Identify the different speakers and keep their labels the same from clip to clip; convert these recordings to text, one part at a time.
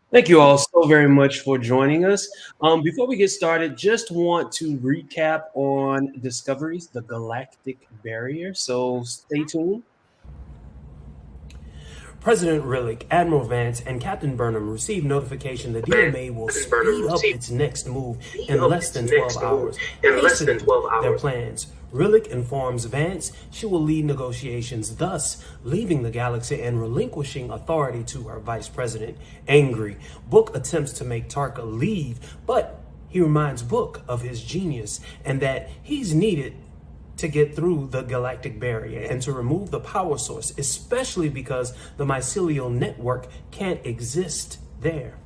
Speaker 1: Thank you all so very much for joining us. Before we get started, just want to recap on discoveries, the Galactic Barrier. So stay tuned.
Speaker 2: President Rillick, Admiral Vance, and Captain Burnham received notification the DMA will speed up its next move in less than 12 hours, hastening their plans. Rillick informs Vance she will lead negotiations, thus leaving the galaxy and relinquishing authority to her vice president. Angry, Book attempts to make Tarka leave, but he reminds Book of his genius and that he's needed to get through the galactic barrier and to remove the power source, especially because the mycelial network can't exist there.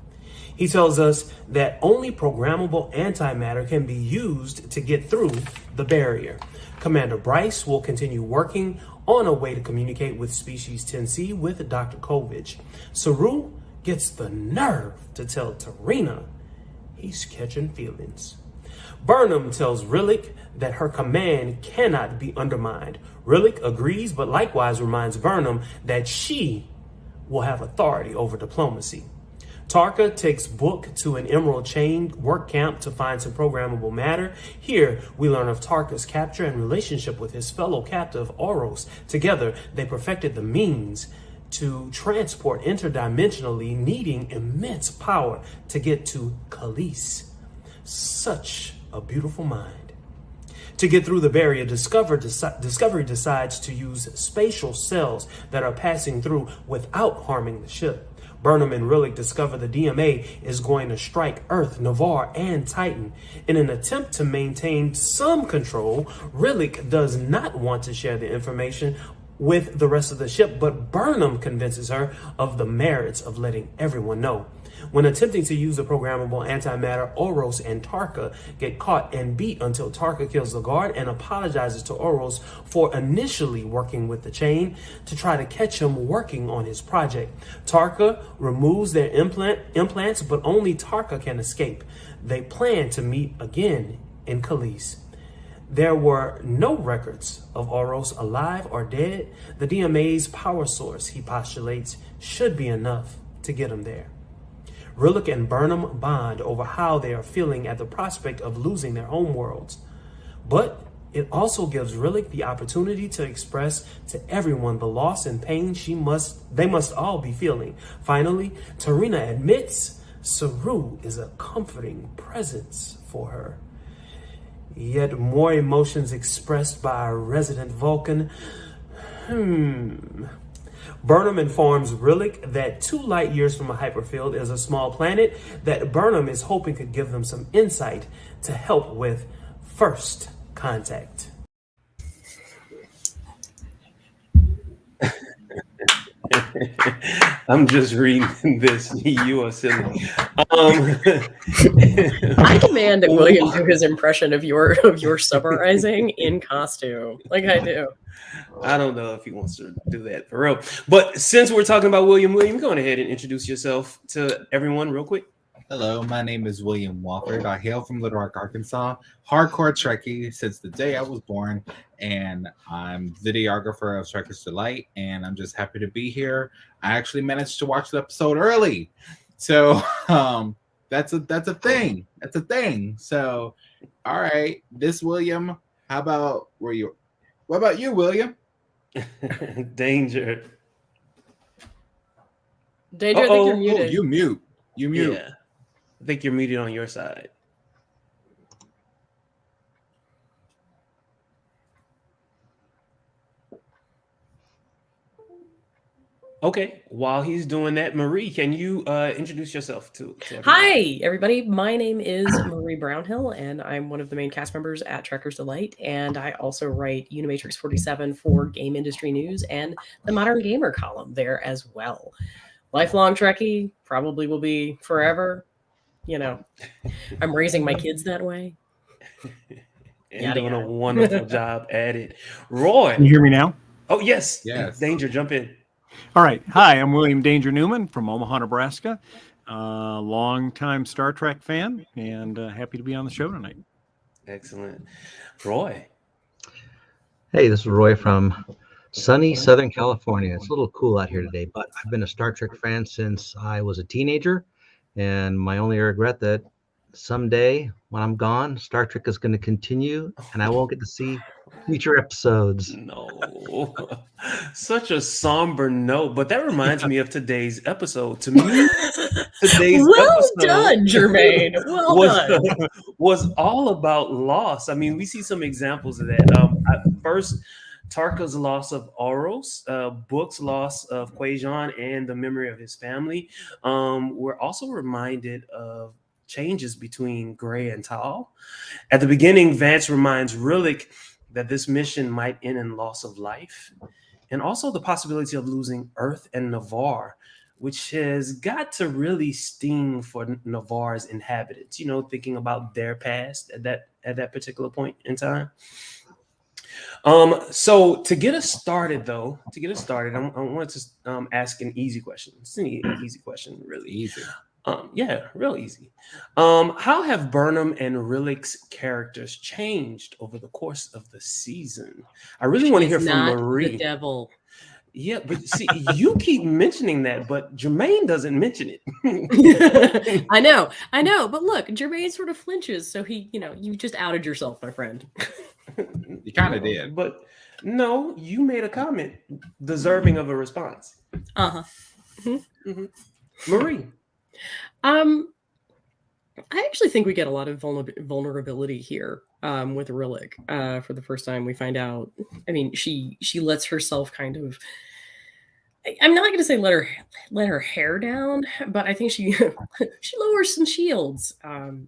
Speaker 2: He tells us that only programmable antimatter can be used to get through the barrier. Commander Bryce will continue working on a way to communicate with Species 10C with Dr. Kovich. Saru gets the nerve to tell Tarina he's catching feelings. Burnham tells Rillick that her command cannot be undermined. Rillick agrees, but likewise reminds Burnham that she will have authority over diplomacy. Tarka takes Book to an Emerald Chain work camp to find some programmable matter. Here, we learn of Tarka's capture and relationship with his fellow captive, Oros. Together, they perfected the means to transport interdimensionally, needing immense power to get to Khalees. Such a beautiful mind. To get through the barrier, Discovery decides to use spatial cells that are passing through without harming the ship. Burnham and Rillick discover the DMA is going to strike Earth, Navarre, and Titan. In an attempt to maintain some control, Rillick does not want to share the information with the rest of the ship, but Burnham convinces her of the merits of letting everyone know. When attempting to use the programmable antimatter, Oros and Tarka get caught and beat until Tarka kills the guard and apologizes to Oros for initially working with the chain to try to catch him working on his project. Tarka removes their implants, but only Tarka can escape. They plan to meet again in Khalees. There were no records of Oros alive or dead. The DMA's power source, he postulates, should be enough to get him there. Rillick and Burnham bond over how they are feeling at the prospect of losing their homeworlds. But it also gives Rillick the opportunity to express to everyone the loss and pain they must all be feeling. Finally, Tarina admits Saru is a comforting presence for her. Yet more emotions expressed by a resident Vulcan. Burnham informs Rillick that 2 light years from a hyperfield is a small planet that Burnham is hoping could give them some insight to help with first contact.
Speaker 1: I'm just reading this. You are silly.
Speaker 3: I demand that William do his impression of your summarizing in costume, like I do.
Speaker 1: I don't know if he wants to do that for real. But since we're talking about William, go ahead and introduce yourself to everyone real quick.
Speaker 4: Hello, my name is William Walford. I hail from Little Rock, Arkansas. Hardcore Trekkie since the day I was born, and I'm videographer of Trekker's Delight, and I'm just happy to be here. I actually managed to watch the episode early, so that's a thing. That's a thing. So, all right, this William. How about were you? What about you, William?
Speaker 1: Danger.
Speaker 3: Danger, I think you're muted.
Speaker 4: Oh, you mute. You mute.
Speaker 1: Yeah. I think you're muted on your side. Okay, while he's doing that, Marie, can you introduce yourself to everyone?
Speaker 3: Hi, everybody. My name is Marie Brownhill, and I'm one of the main cast members at Trekker's Delight, and I also write Unimatrix 47 for Game Industry News and the Modern Gamer column there as well. Lifelong Trekkie, probably will be forever. You know, I'm raising my kids that way.
Speaker 1: And doing a wonderful job at it. Roy.
Speaker 5: Can you hear me now?
Speaker 1: Oh, yes.
Speaker 4: Yes.
Speaker 1: Danger, jump in.
Speaker 5: All right. Hi, I'm William Danger Newman from Omaha, Nebraska. Long-time Star Trek fan, and happy to be on the show tonight.
Speaker 1: Excellent. Roy.
Speaker 6: Hey, this is Roy from sunny Southern California. It's a little cool out here today, but I've been a Star Trek fan since I was a teenager, And my only regret that someday when I'm gone, Star Trek is going to continue and I won't get to see future episodes.
Speaker 1: No, such a somber note. But that reminds me of today's episode. To me, today's
Speaker 3: Well
Speaker 1: episode
Speaker 3: done, Jermaine. Well
Speaker 1: was
Speaker 3: done.
Speaker 1: was all about loss. I mean, we see some examples of that. First, Tarka's loss of Oros, Book's loss of Quajon and the memory of his family. We're also reminded of changes between Gray and Tal. At the beginning, Vance reminds Rillick that this mission might end in loss of life, and also the possibility of losing Earth and Navarre, which has got to really sting for Navarre's inhabitants. You know, thinking about their past at that particular point in time. So to get us started, I wanted to ask an easy question. It's an easy question, really.
Speaker 4: Easy.
Speaker 1: Yeah, real easy. How have Burnham and Rillick's characters changed over the course of the season? I really want to hear from
Speaker 3: Not
Speaker 1: Marie.
Speaker 3: the devil.
Speaker 1: Yeah, but see, you keep mentioning that, but Jermaine doesn't mention it.
Speaker 3: I know. But look, Jermaine sort of flinches, so you just outed yourself, my friend.
Speaker 4: You kind of did.
Speaker 1: But no, you made a comment deserving of a response.
Speaker 3: Uh-huh.
Speaker 1: Mm-hmm. Marie.
Speaker 3: I actually think we get a lot of vulnerability here with Rillick. For the first time, we find out. I mean, she lets herself kind of. I'm not going to say let her hair down, but I think she she lowers some shields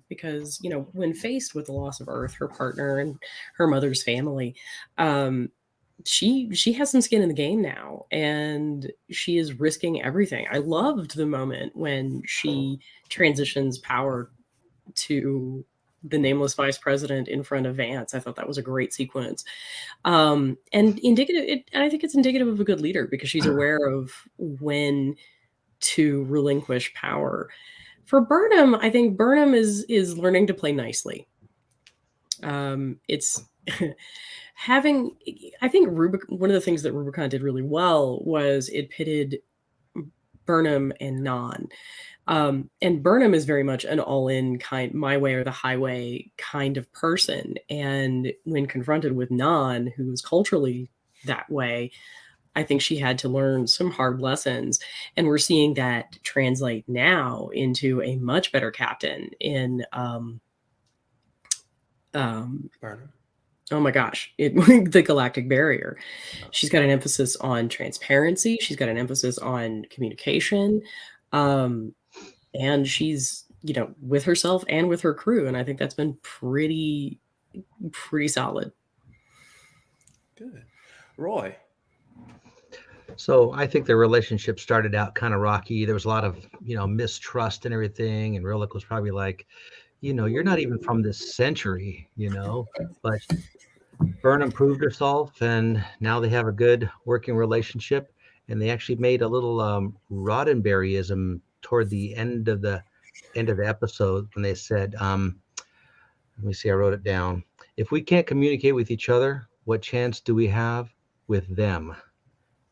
Speaker 3: because when faced with the loss of Earth, her partner, and her mother's family, she has some skin in the game now, and she is risking everything. I loved the moment when she transitions power to the nameless vice president in front of Vance. I thought that was a great sequence. And I think it's indicative of a good leader because she's aware of when to relinquish power. For Burnham, I think Burnham is learning to play nicely. It's having, I think one of the things that Rubicon did really well was it pitted Burnham and Non. And Burnham is very much an all-in kind, my way or the highway kind of person. And when confronted with Non, who is culturally that way, I think she had to learn some hard lessons. And we're seeing that translate now into a much better captain in
Speaker 1: Burnham.
Speaker 3: Oh my gosh, the Galactic Barrier. She's got an emphasis on transparency. She's got an emphasis on communication. And she's, with herself and with her crew. And I think that's been pretty solid.
Speaker 1: Good. Roy.
Speaker 6: So I think their relationship started out kind of rocky. There was a lot of, mistrust and everything. And Rillick was probably like, you're not even from this century, but Burnham proved herself, and now they have a good working relationship. And they actually made a little Roddenberryism toward the end of the episode when they said, let me see, I wrote it down. If we can't communicate with each other, what chance do we have with them?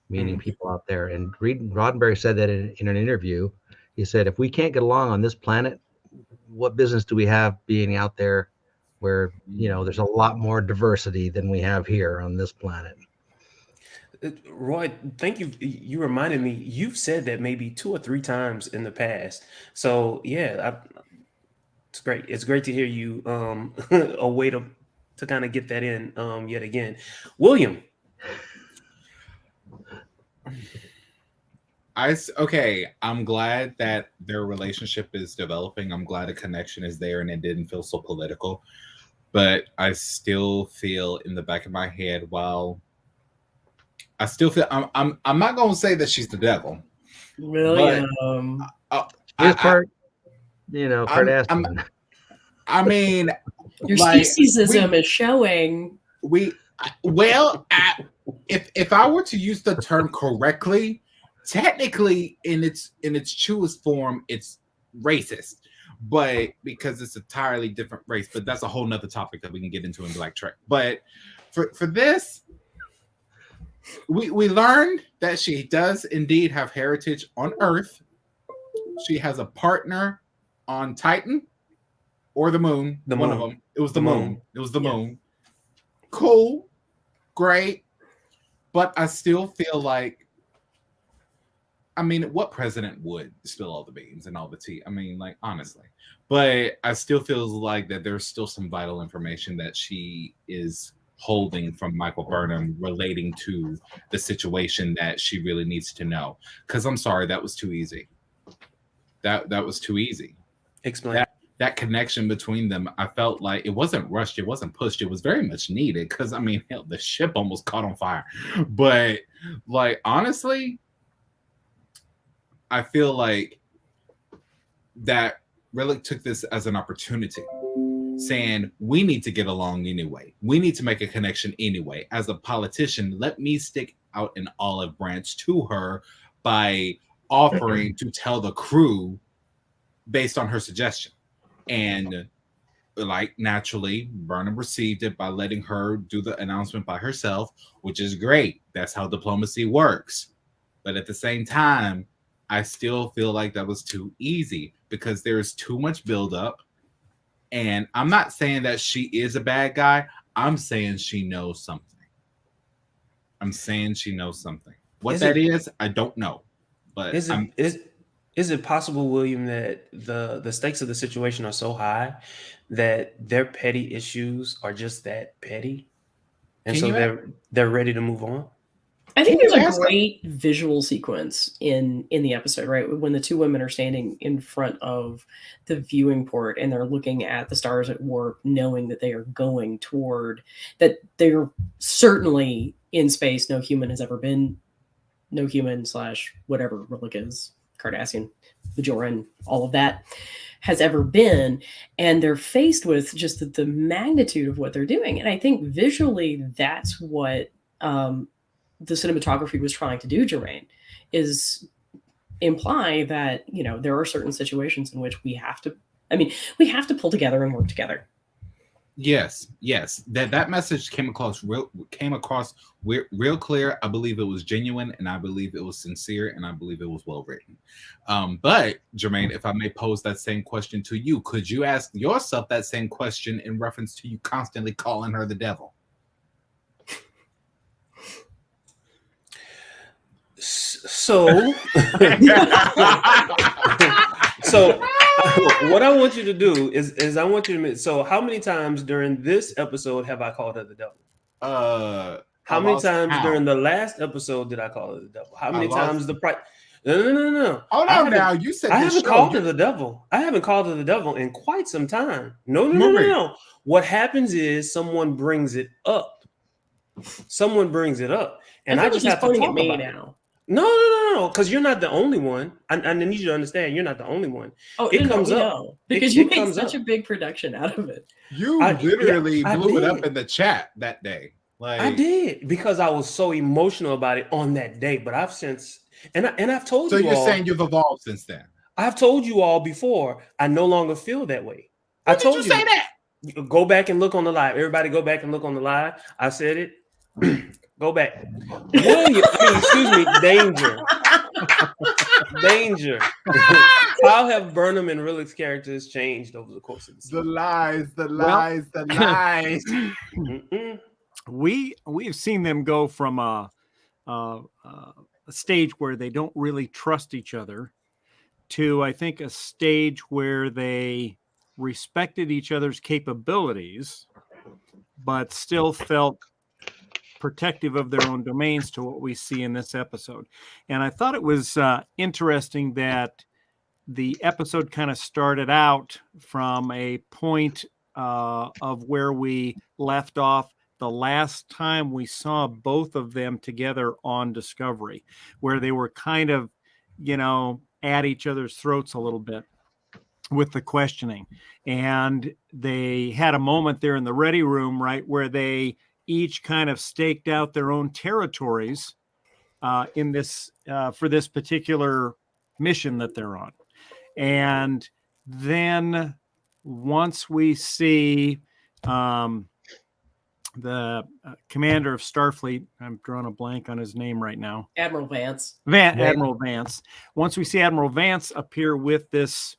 Speaker 6: Meaning people out there. And Roddenberry said that in an interview. He said, if we can't get along on this planet, what business do we have being out there where, there's a lot more diversity than we have here on this planet?
Speaker 1: Roy, thank you. You reminded me. You've said that maybe 2 or 3 times in the past. So yeah, it's great. It's great to hear you. A way to kind of get that in yet again. William.
Speaker 4: I'm glad that their relationship is developing. I'm glad a connection is there and it didn't feel so political. But I still feel in the back of my head, I still feel I'm not gonna say that she's the devil.
Speaker 3: William.
Speaker 6: Part asking.
Speaker 4: I mean,
Speaker 3: your speciesism is showing.
Speaker 4: If I were to use the term correctly, technically in its truest form, it's racist, but because it's an entirely different race. But that's a whole nother topic that we can get into in Black Trek. But for this, we learned that she does indeed have heritage on Earth. She has a partner on Titan or the moon.
Speaker 1: The
Speaker 4: One of
Speaker 1: moon.
Speaker 4: them. It was the
Speaker 1: The
Speaker 4: moon.
Speaker 1: moon.
Speaker 4: It was the
Speaker 3: Yeah.
Speaker 4: moon. Cool, great, but I still feel like, I mean, what president would spill all the beans and all the tea? I mean, like, honestly. But I still feel like that there's still some vital information that she is holding from Michael Burnham relating to the situation that she really needs to know. Because I'm sorry, that was too easy. That was too easy.
Speaker 1: Explain.
Speaker 4: That connection between them, I felt like it wasn't rushed, it wasn't pushed, it was very much needed. Because I mean, hell, the ship almost caught on fire. But like, honestly, I feel like that really took this as an opportunity, saying we need to get along anyway. We need to make a connection anyway. As a politician, let me stick out an olive branch to her by offering to tell the crew based on her suggestion. And like, naturally, Burnham received it by letting her do the announcement by herself, which is great. That's how diplomacy works. But at the same time, I still feel like that was too easy because there's too much buildup. And I'm not saying that she is a bad guy. I'm saying she knows something. What that is, I don't know. But
Speaker 1: Is it possible, William, that the stakes of the situation are so high that their petty issues are just that petty, and so they're ready to move on?
Speaker 3: I think there's a great visual sequence in the episode, right? When the two women are standing in front of the viewing port and they're looking at the stars at warp, knowing that they are going toward, that they're certainly in space. No human has ever been, no human / whatever Relic is, Cardassian, Bajoran, all of that has ever been. And they're faced with just the magnitude of what they're doing. And I think visually that's what the cinematography was trying to do, Jermaine, is imply that, you know, there are certain situations in which we have to pull together and work together.
Speaker 4: Yes. That message came across real clear. I believe it was genuine, and I believe it was sincere, and I believe it was well written. But Jermaine, if I may pose that same question to you, could you ask yourself that same question in reference to you constantly calling her the devil?
Speaker 1: So, what I want you to do is I want you to admit. So, how many times during this episode have I called her the devil? How many times during the last episode did I call her the devil? How many times No.
Speaker 4: Hold on now. You said
Speaker 1: I haven't called her the devil. I haven't called her the devil in quite some time. No. What happens is someone brings it up. And I just have to talk about it now. No, because you're not the only one. I need you to understand, you're not the only one.
Speaker 3: Oh, it comes up because you made such a big production out of it.
Speaker 4: You literally blew it up in the chat that day. Like,
Speaker 1: I did, because I was so emotional about it on that day. But I've since, and I've told you all. So
Speaker 4: you're saying you've evolved since then?
Speaker 1: I've told you all before. I no longer feel that way.
Speaker 4: When did you say that?
Speaker 1: Go back and look on the live. Everybody, go back and look on the live. I said it. Go back. Excuse me. Danger. How have Burnham and Rilik's characters changed over the course of
Speaker 4: the lies? The lies.
Speaker 5: We've seen them go from a stage where they don't really trust each other to, I think, a stage where they respected each other's capabilities, but still felt protective of their own domains, to what we see in this episode. And I thought it was interesting that the episode kind of started out from a point of where we left off the last time we saw both of them together on Discovery, where they were kind of, at each other's throats a little bit with the questioning. And they had a moment there in the ready room, right, where they each kind of staked out their own territories in this for this particular mission that they're on. And then once we see the commander of Starfleet, I'm drawing a blank on his name right now,
Speaker 3: Admiral Vance.
Speaker 5: Admiral Vance. Once we see Admiral Vance appear with this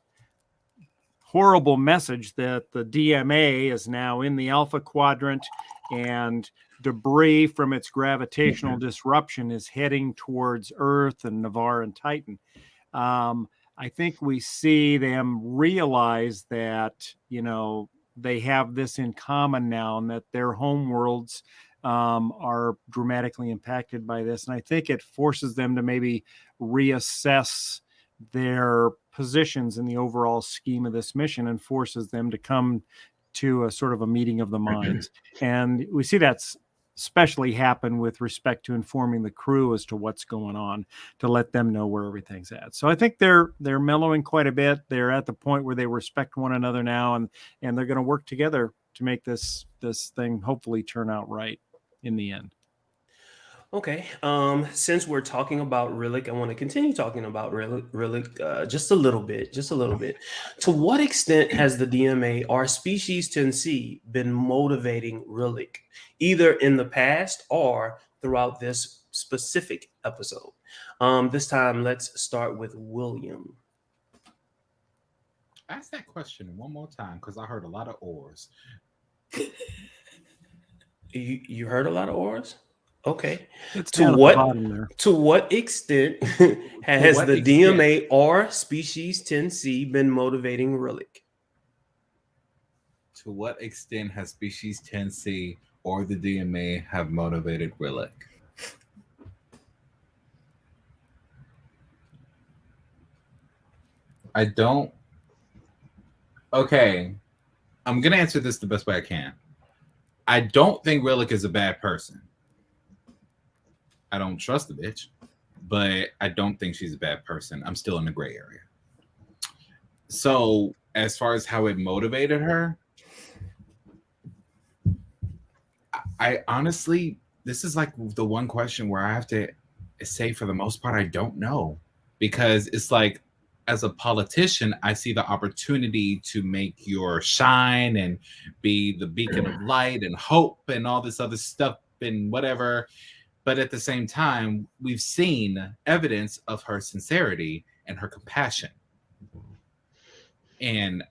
Speaker 5: horrible message that the DMA is now in the Alpha Quadrant and debris from its gravitational disruption is heading towards Earth and Navarre and Titan. I think we see them realize that, they have this in common now, and that their home worlds are dramatically impacted by this. And I think it forces them to maybe reassess their positions in the overall scheme of this mission, and forces them to come to a sort of a meeting of the minds. And we see that's especially happen with respect to informing the crew as to what's going on, to let them know where everything's at. So I think they're mellowing quite a bit. They're at the point where they respect one another now, and they're going to work together to make this thing hopefully turn out right in the end.
Speaker 1: Okay. Since we're talking about Rillick, I want to continue talking about Rillick just a little bit. To what extent has the DMA or Species 10C been motivating Rillick, either in the past or throughout this specific episode? This time, let's start with William.
Speaker 4: Ask that question one more time, because I heard a lot of oars.
Speaker 1: You heard a lot of oars? Okay.
Speaker 5: It's
Speaker 1: To what extent has the DMA or Species 10C been motivating Rillick?
Speaker 4: To what extent has Species 10C or the DMA have motivated Rillick? I don't. Okay. I'm going to answer this the best way I can. I don't think Rillick is a bad person. I don't trust the bitch, but I don't think she's a bad person. I'm still in the gray area. So as far as how it motivated her, I honestly, this is like the one question where I have to say, for the most part, I don't know. Because it's like, as a politician, I see the opportunity to make your shine and be the beacon of light and hope and all this other stuff and whatever. But at the same time, we've seen evidence of her sincerity and her compassion. And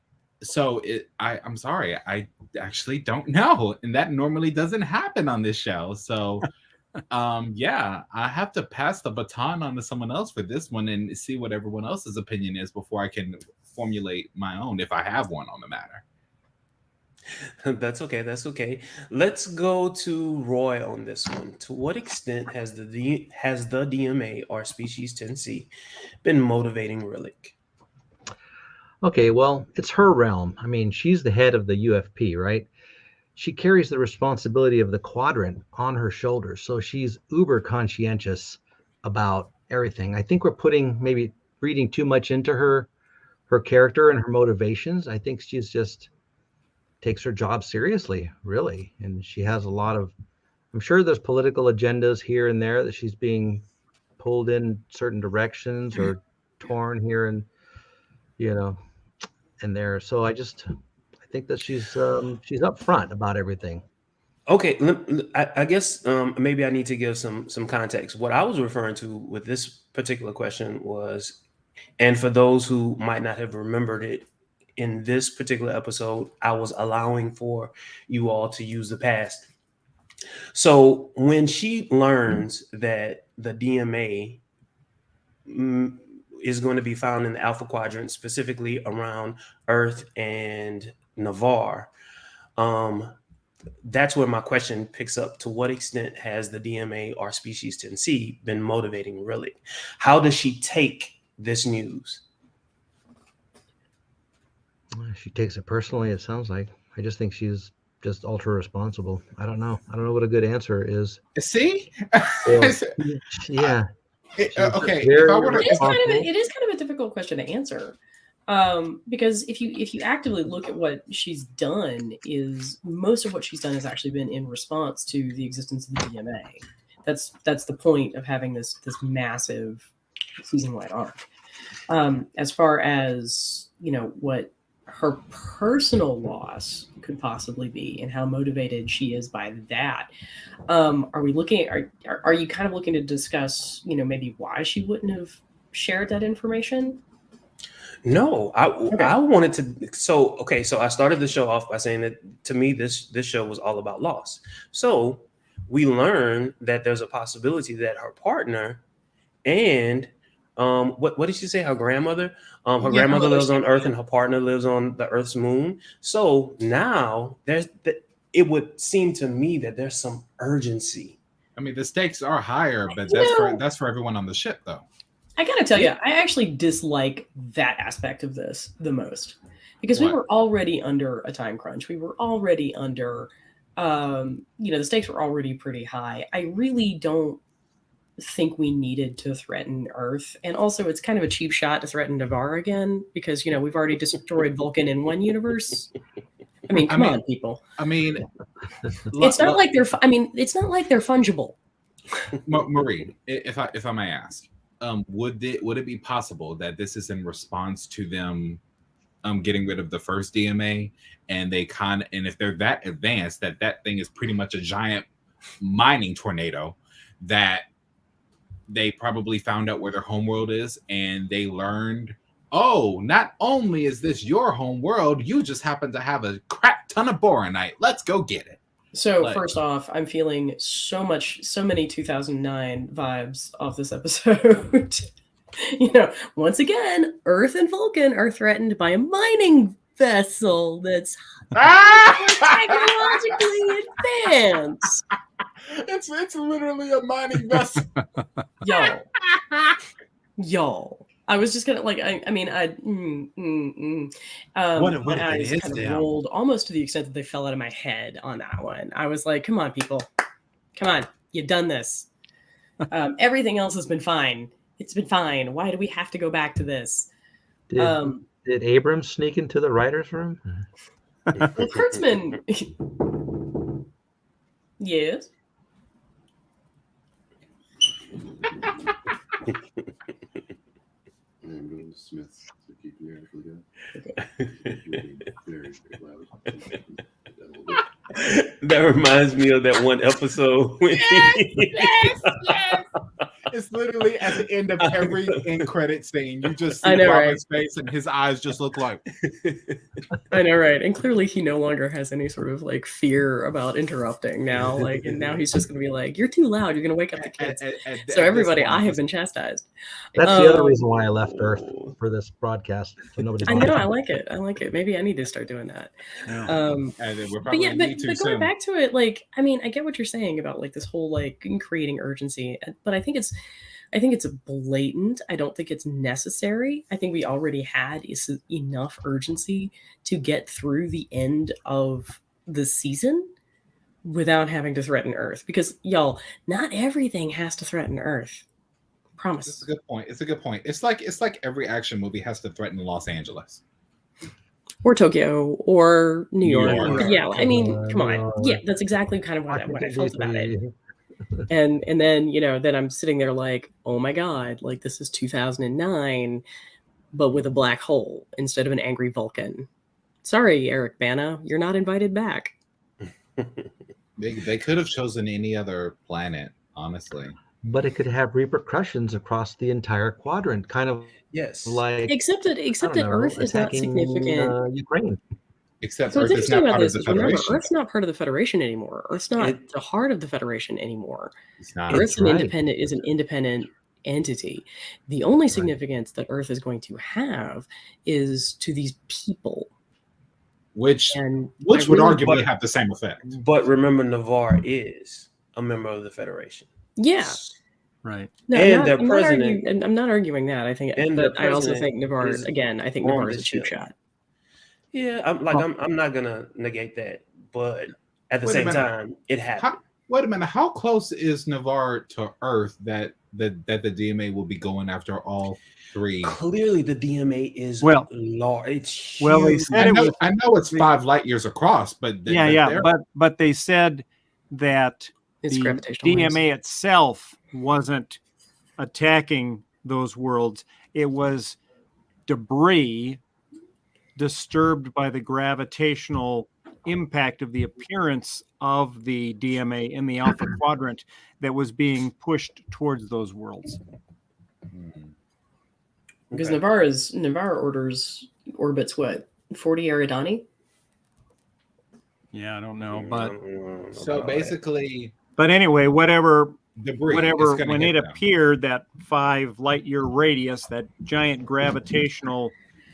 Speaker 4: so I'm sorry, I actually don't know. And that normally doesn't happen on this show. So yeah, I have to pass the baton on to someone else for this one and see what everyone else's opinion is before I can formulate my own, if I have one on the matter.
Speaker 1: That's okay. Let's go to Roy on this one. To what extent has the DMA or Species 10C been motivating Rillick?
Speaker 6: Okay, well, it's her realm. I mean, she's the head of the UFP, right? She carries the responsibility of the quadrant on her shoulders. So she's uber conscientious about everything. I think we're maybe reading too much into her character and her motivations. I think she's just takes her job seriously, really. And she has a lot of, I'm sure there's political agendas here and there that she's being pulled in certain directions or torn here and, and there. So I think that she's upfront about everything.
Speaker 1: Okay, I guess maybe I need to give some context. What I was referring to with this particular question was, and for those who might not have remembered it, in this particular episode, I was allowing for you all to use the past. So when she learns that the DMA is going to be found in the Alpha Quadrant, specifically around Earth and Navarre, that's where my question picks up. To what extent has the DMA or Species 10C been motivating Rillick? How does she take this news?
Speaker 6: She takes it personally, it sounds like. I just think she's just ultra responsible. I don't know what a good answer is.
Speaker 4: See?
Speaker 6: Yeah.
Speaker 3: Okay. It is kind of a difficult question to answer. Because if you actively look at what she's done, is most of what she's done has actually been in response to the existence of the DMA. That's the point of having this massive season-wide arc. As far as what her personal loss could possibly be and how motivated she is by that, are you kind of looking to discuss maybe why she wouldn't have shared that information?
Speaker 1: No, I wanted to. So okay, so I started the show off by saying that to me this show was all about loss. So we learn that there's a possibility that her partner and what did she say? Her grandmother. Her
Speaker 3: Yeah, her
Speaker 1: grandmother
Speaker 3: mother's
Speaker 1: lives on
Speaker 3: family,
Speaker 1: Earth
Speaker 3: yeah.
Speaker 1: and her partner lives on the Earth's moon. So now it would seem to me that there's some urgency.
Speaker 4: I mean, the stakes are higher, but
Speaker 3: You know,
Speaker 4: that's for everyone on the ship, though.
Speaker 3: I gotta tell
Speaker 1: Yeah.
Speaker 3: you, I actually dislike that aspect of this the most because we
Speaker 4: What?
Speaker 3: were already under a time crunch. We were already under, the stakes were already pretty high. I really don't think we needed to threaten Earth, and also it's kind of a cheap shot to threaten Navarre again because we've already destroyed Vulcan in one universe. I mean, come on, people.
Speaker 4: I mean,
Speaker 3: It's not like they're. It's not like they're fungible.
Speaker 4: Marie, if I may ask, would it be possible that this is in response to them getting rid of the first DMA, and if they're that advanced that thing is pretty much a giant mining tornado, that they probably found out where their homeworld is, and they learned, oh, not only is this your home world, you just happen to have a crap ton of boronite. Let's go get it.
Speaker 3: So first off, I'm feeling so many 2009 vibes off this episode. Once again, Earth and Vulcan are threatened by a mining vessel that's technologically advanced.
Speaker 4: It's literally a mining vessel.
Speaker 3: Y'all. I was just gonna my eyes kind of rolled almost to the extent that they fell out of my head on that one. I was like, come on, people. Come on. You've done this. Everything else has been fine. It's been fine. Why do we have to go back to this?
Speaker 6: Did Abrams sneak into the writer's room?
Speaker 3: Kurtzman. Yes.
Speaker 7: I'm going to Smith's to keep the air from good. Very, very loud.
Speaker 1: That reminds me of that one episode.
Speaker 4: Yes. It's literally at the end of every end credit scene. You just see Robin's face, and his eyes just look like.
Speaker 3: I know, right? And clearly, he no longer has any sort of fear about interrupting now. And now he's just going to be like, "You're too loud. You're going to wake up the kids." So everybody, I have been chastised.
Speaker 6: That's the other reason why I left Earth for this broadcast. So nobody.
Speaker 3: I know. I like it. Maybe I need to start doing that. But going back to it, I get what you're saying about this whole creating urgency, but I think it's blatant. I don't think it's necessary. I think we already had enough urgency to get through the end of the season without having to threaten Earth. Because y'all, not everything has to threaten Earth. Promise.
Speaker 4: It's a good point. It's like every action movie has to threaten Los Angeles.
Speaker 3: Or Tokyo, or New York. Yeah, come on. Yeah, that's exactly kind of what I felt about it. And then then I'm sitting there like, oh my god, this is 2009, but with a black hole instead of an angry Vulcan. Sorry, Eric Bana, you're not invited back.
Speaker 4: They could have chosen any other planet, honestly.
Speaker 6: But it could have repercussions across the entire quadrant, kind of
Speaker 3: except that Earth is not significant.
Speaker 6: Ukraine.
Speaker 4: Except Earth is not part of the Federation.
Speaker 3: Remember, Earth's not part of the Federation anymore. Earth's not the heart of the Federation anymore.
Speaker 4: It's not.
Speaker 3: Earth's an independent entity. The only significance that Earth is going to have is to these people.
Speaker 4: Which would arguably have the same effect.
Speaker 1: But remember, Navarre is a member of the Federation.
Speaker 3: Yeah.
Speaker 5: Right.
Speaker 3: No,
Speaker 1: and their president.
Speaker 3: I'm not arguing that. I think, but I also think Navarre is a cheap shot.
Speaker 1: Yeah, I'm not gonna negate that, but at the same time, it happened.
Speaker 4: Wait a minute, how close is Navarre to Earth that the DMA will be going after all three?
Speaker 1: Clearly, the DMA is large. It's huge.
Speaker 5: Well, they said
Speaker 4: I know it's 5 light years across, but
Speaker 5: but they said that
Speaker 3: it's
Speaker 5: the DMA itself wasn't attacking those worlds. It was debris disturbed by the gravitational impact of the appearance of the DMA in the Alpha Quadrant that was being pushed towards those worlds.
Speaker 3: Because
Speaker 1: Okay.
Speaker 3: Navarre orbits what, 40 Eridani?
Speaker 5: Yeah, I don't know, but
Speaker 4: So basically,
Speaker 5: anyway, whatever,
Speaker 4: debris is going to
Speaker 5: when
Speaker 4: hit
Speaker 5: it
Speaker 4: them.
Speaker 5: appeared, that 5 light year radius, that giant gravitational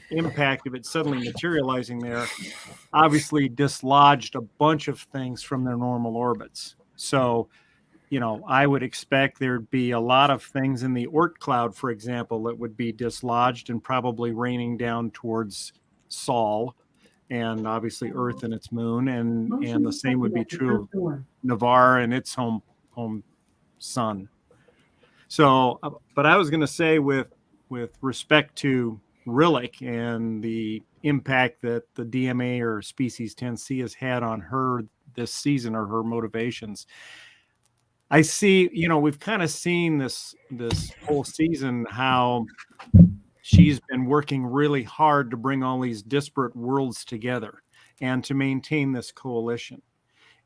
Speaker 5: impact of it suddenly materializing there, obviously dislodged a bunch of things from their normal orbits. So, I would expect there'd be a lot of things in the Oort cloud, for example, that would be dislodged and probably raining down towards Sol, and obviously Earth and its moon, and the same would be true of Navarre and its home sun. So, but I was going to say, with respect to Rillick and the impact that the DMA or Species 10C has had on her this season, or her motivations, I see, we've kind of seen this whole season how she's been working really hard to bring all these disparate worlds together and to maintain this coalition.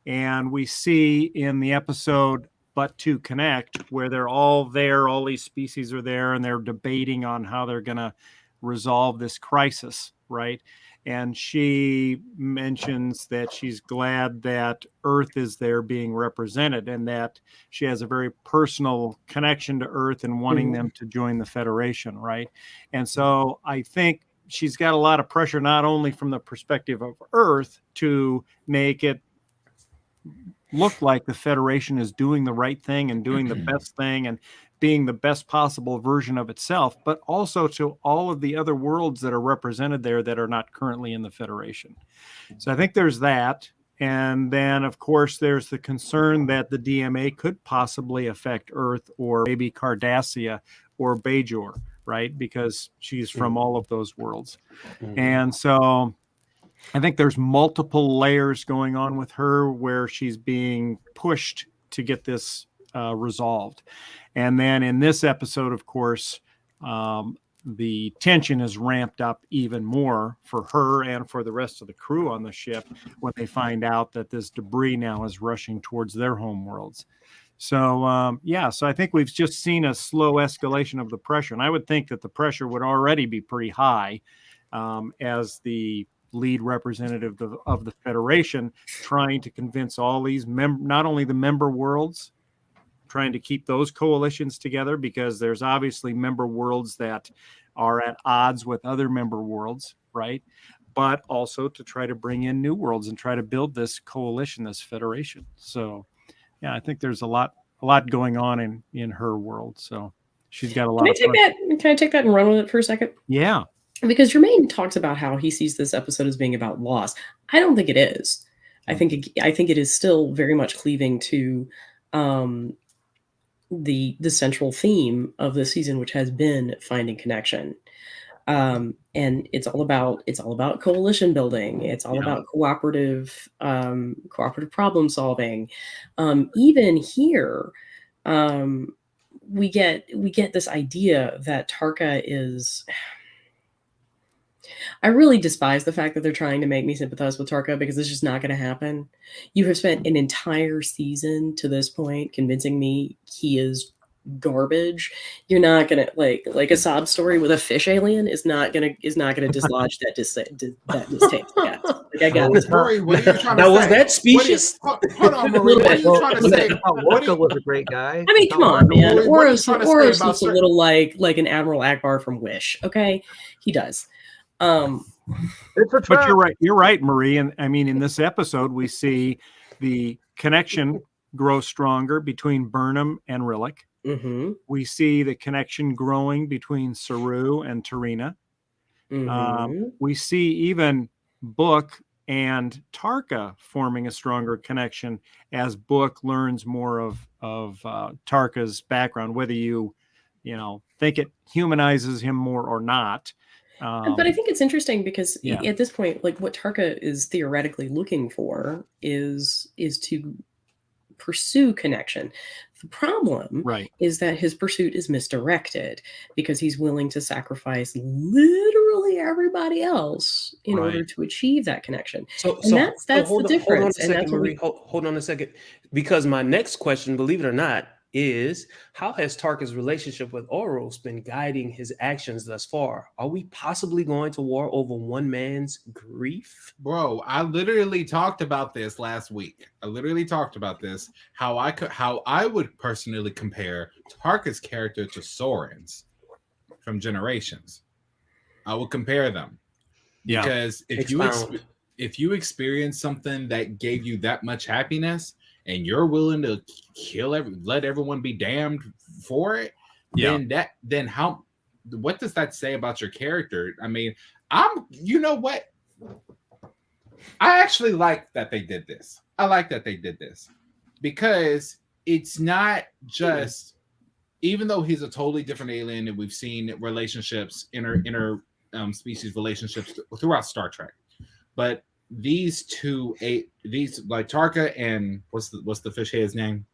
Speaker 5: And we see in the episode But to Connect, where they're all there, all these species are there, and they're debating on how they're going to resolve this crisis, right? And she mentions that she's glad that Earth is there being represented, and that she has a very personal connection to Earth and wanting them to join the Federation, right? And so I think she's got a lot of pressure, not only from the perspective of Earth, to make it look like the Federation is doing the right thing and doing the best thing and being the best possible version of itself, but also to all of the other worlds that are represented there that are not currently in the Federation. So I think there's that. And then, of course, there's the concern that the DMA could possibly affect Earth, or maybe Cardassia or Bajor, right? Because she's from all of those worlds. And so I think there's multiple layers going on with her where she's being pushed to get this resolved. And then in this episode, of course, the tension is ramped up even more for her and for the rest of the crew on the ship when they find out that this debris now is rushing towards their home worlds. So, so I think we've just seen a slow escalation of the pressure. And I would think that the pressure would already be pretty high as the lead representative of the Federation, trying to convince all these not only the member worlds, trying to keep those coalitions together, because there's obviously member worlds that are at odds with other member worlds, right? But also to try to bring in new worlds and try to build this coalition, this Federation. So, yeah, I think there's a lot going on in her world. So she's got a lot.
Speaker 3: Can I take that and run with it for a second?
Speaker 5: Yeah.
Speaker 3: Because Jermaine talks about how he sees this episode as being about loss. I don't think it is. I think it is still very much cleaving to the central theme of the season, which has been finding connection. And it's all about coalition building. It's all about cooperative problem solving. Even here, we get this idea that Tarka is. I really despise the fact that they're trying to make me sympathize with Tarka, because it's just not going to happen. You have spent an entire season to this point convincing me he is garbage. You're not going to like a sob story with a fish alien is not going to dislodge that distaste. Yeah. Like, I got this.
Speaker 7: Marie, what are you trying to
Speaker 1: Now,
Speaker 7: say?
Speaker 1: was that specious?
Speaker 7: Hold on, Marie. What are you trying to say?
Speaker 6: Walker was a great guy.
Speaker 3: I mean, come on, man.
Speaker 7: What are you
Speaker 3: Oros
Speaker 7: trying to say about
Speaker 3: looks a
Speaker 7: certain-
Speaker 3: little like an Admiral Akbar from Wish. Okay, he does.
Speaker 6: It's a
Speaker 5: But
Speaker 6: trap.
Speaker 5: you're right, Marie. And I mean, in this episode, we see the connection grow stronger between Burnham and Rillick.
Speaker 3: Mm-hmm.
Speaker 5: We see the connection growing between Saru and Tarina.
Speaker 3: Mm-hmm.
Speaker 5: We see even Book and Tarka forming a stronger connection as Book learns more of Tarka's background, whether you think it humanizes him more or not.
Speaker 3: But I think it's interesting because
Speaker 5: Yeah.
Speaker 3: at this point, like, what Tarka is theoretically looking for is to pursue connection. The problem is that his pursuit is misdirected because he's willing to sacrifice literally everybody else in order to achieve that connection.
Speaker 1: So
Speaker 3: that's the difference.
Speaker 1: Hold on a second, Marie. Hold on a second, because my next question, believe it or not, is, how has Tarka's relationship with Oros been guiding his actions thus far? Are we possibly going to war over one man's grief?
Speaker 4: Bro, I literally talked about this last week. How I would personally compare Tarka's character to Soren's from Generations. I would compare them.
Speaker 5: Yeah.
Speaker 4: Because if you experience something that gave you that much happiness and you're willing to let everyone be damned for it, then what does that say about your character? I mean, you know what? I actually like that they did this. Because it's not just, even though he's a totally different alien and we've seen relationships, inter species relationships throughout Star Trek, but these like Tarka and what's the fish head's name?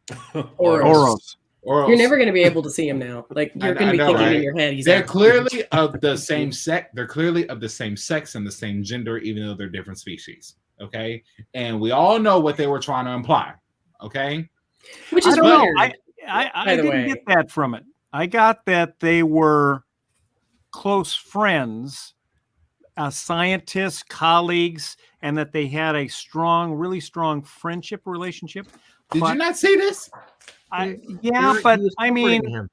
Speaker 5: Oros.
Speaker 3: You're never going to be able to see him now. Like, you're going to be thinking in your head,
Speaker 4: they're clearly of the same sex. They're clearly of the same sex and the same gender, even though they're different species. Okay, and we all know what they were trying to imply. Okay,
Speaker 3: which is
Speaker 5: weird. I didn't get that from it. I got that they were close friends, scientists, colleagues, and that they had a really strong friendship relationship.
Speaker 4: Did you not see this?
Speaker 5: I mean,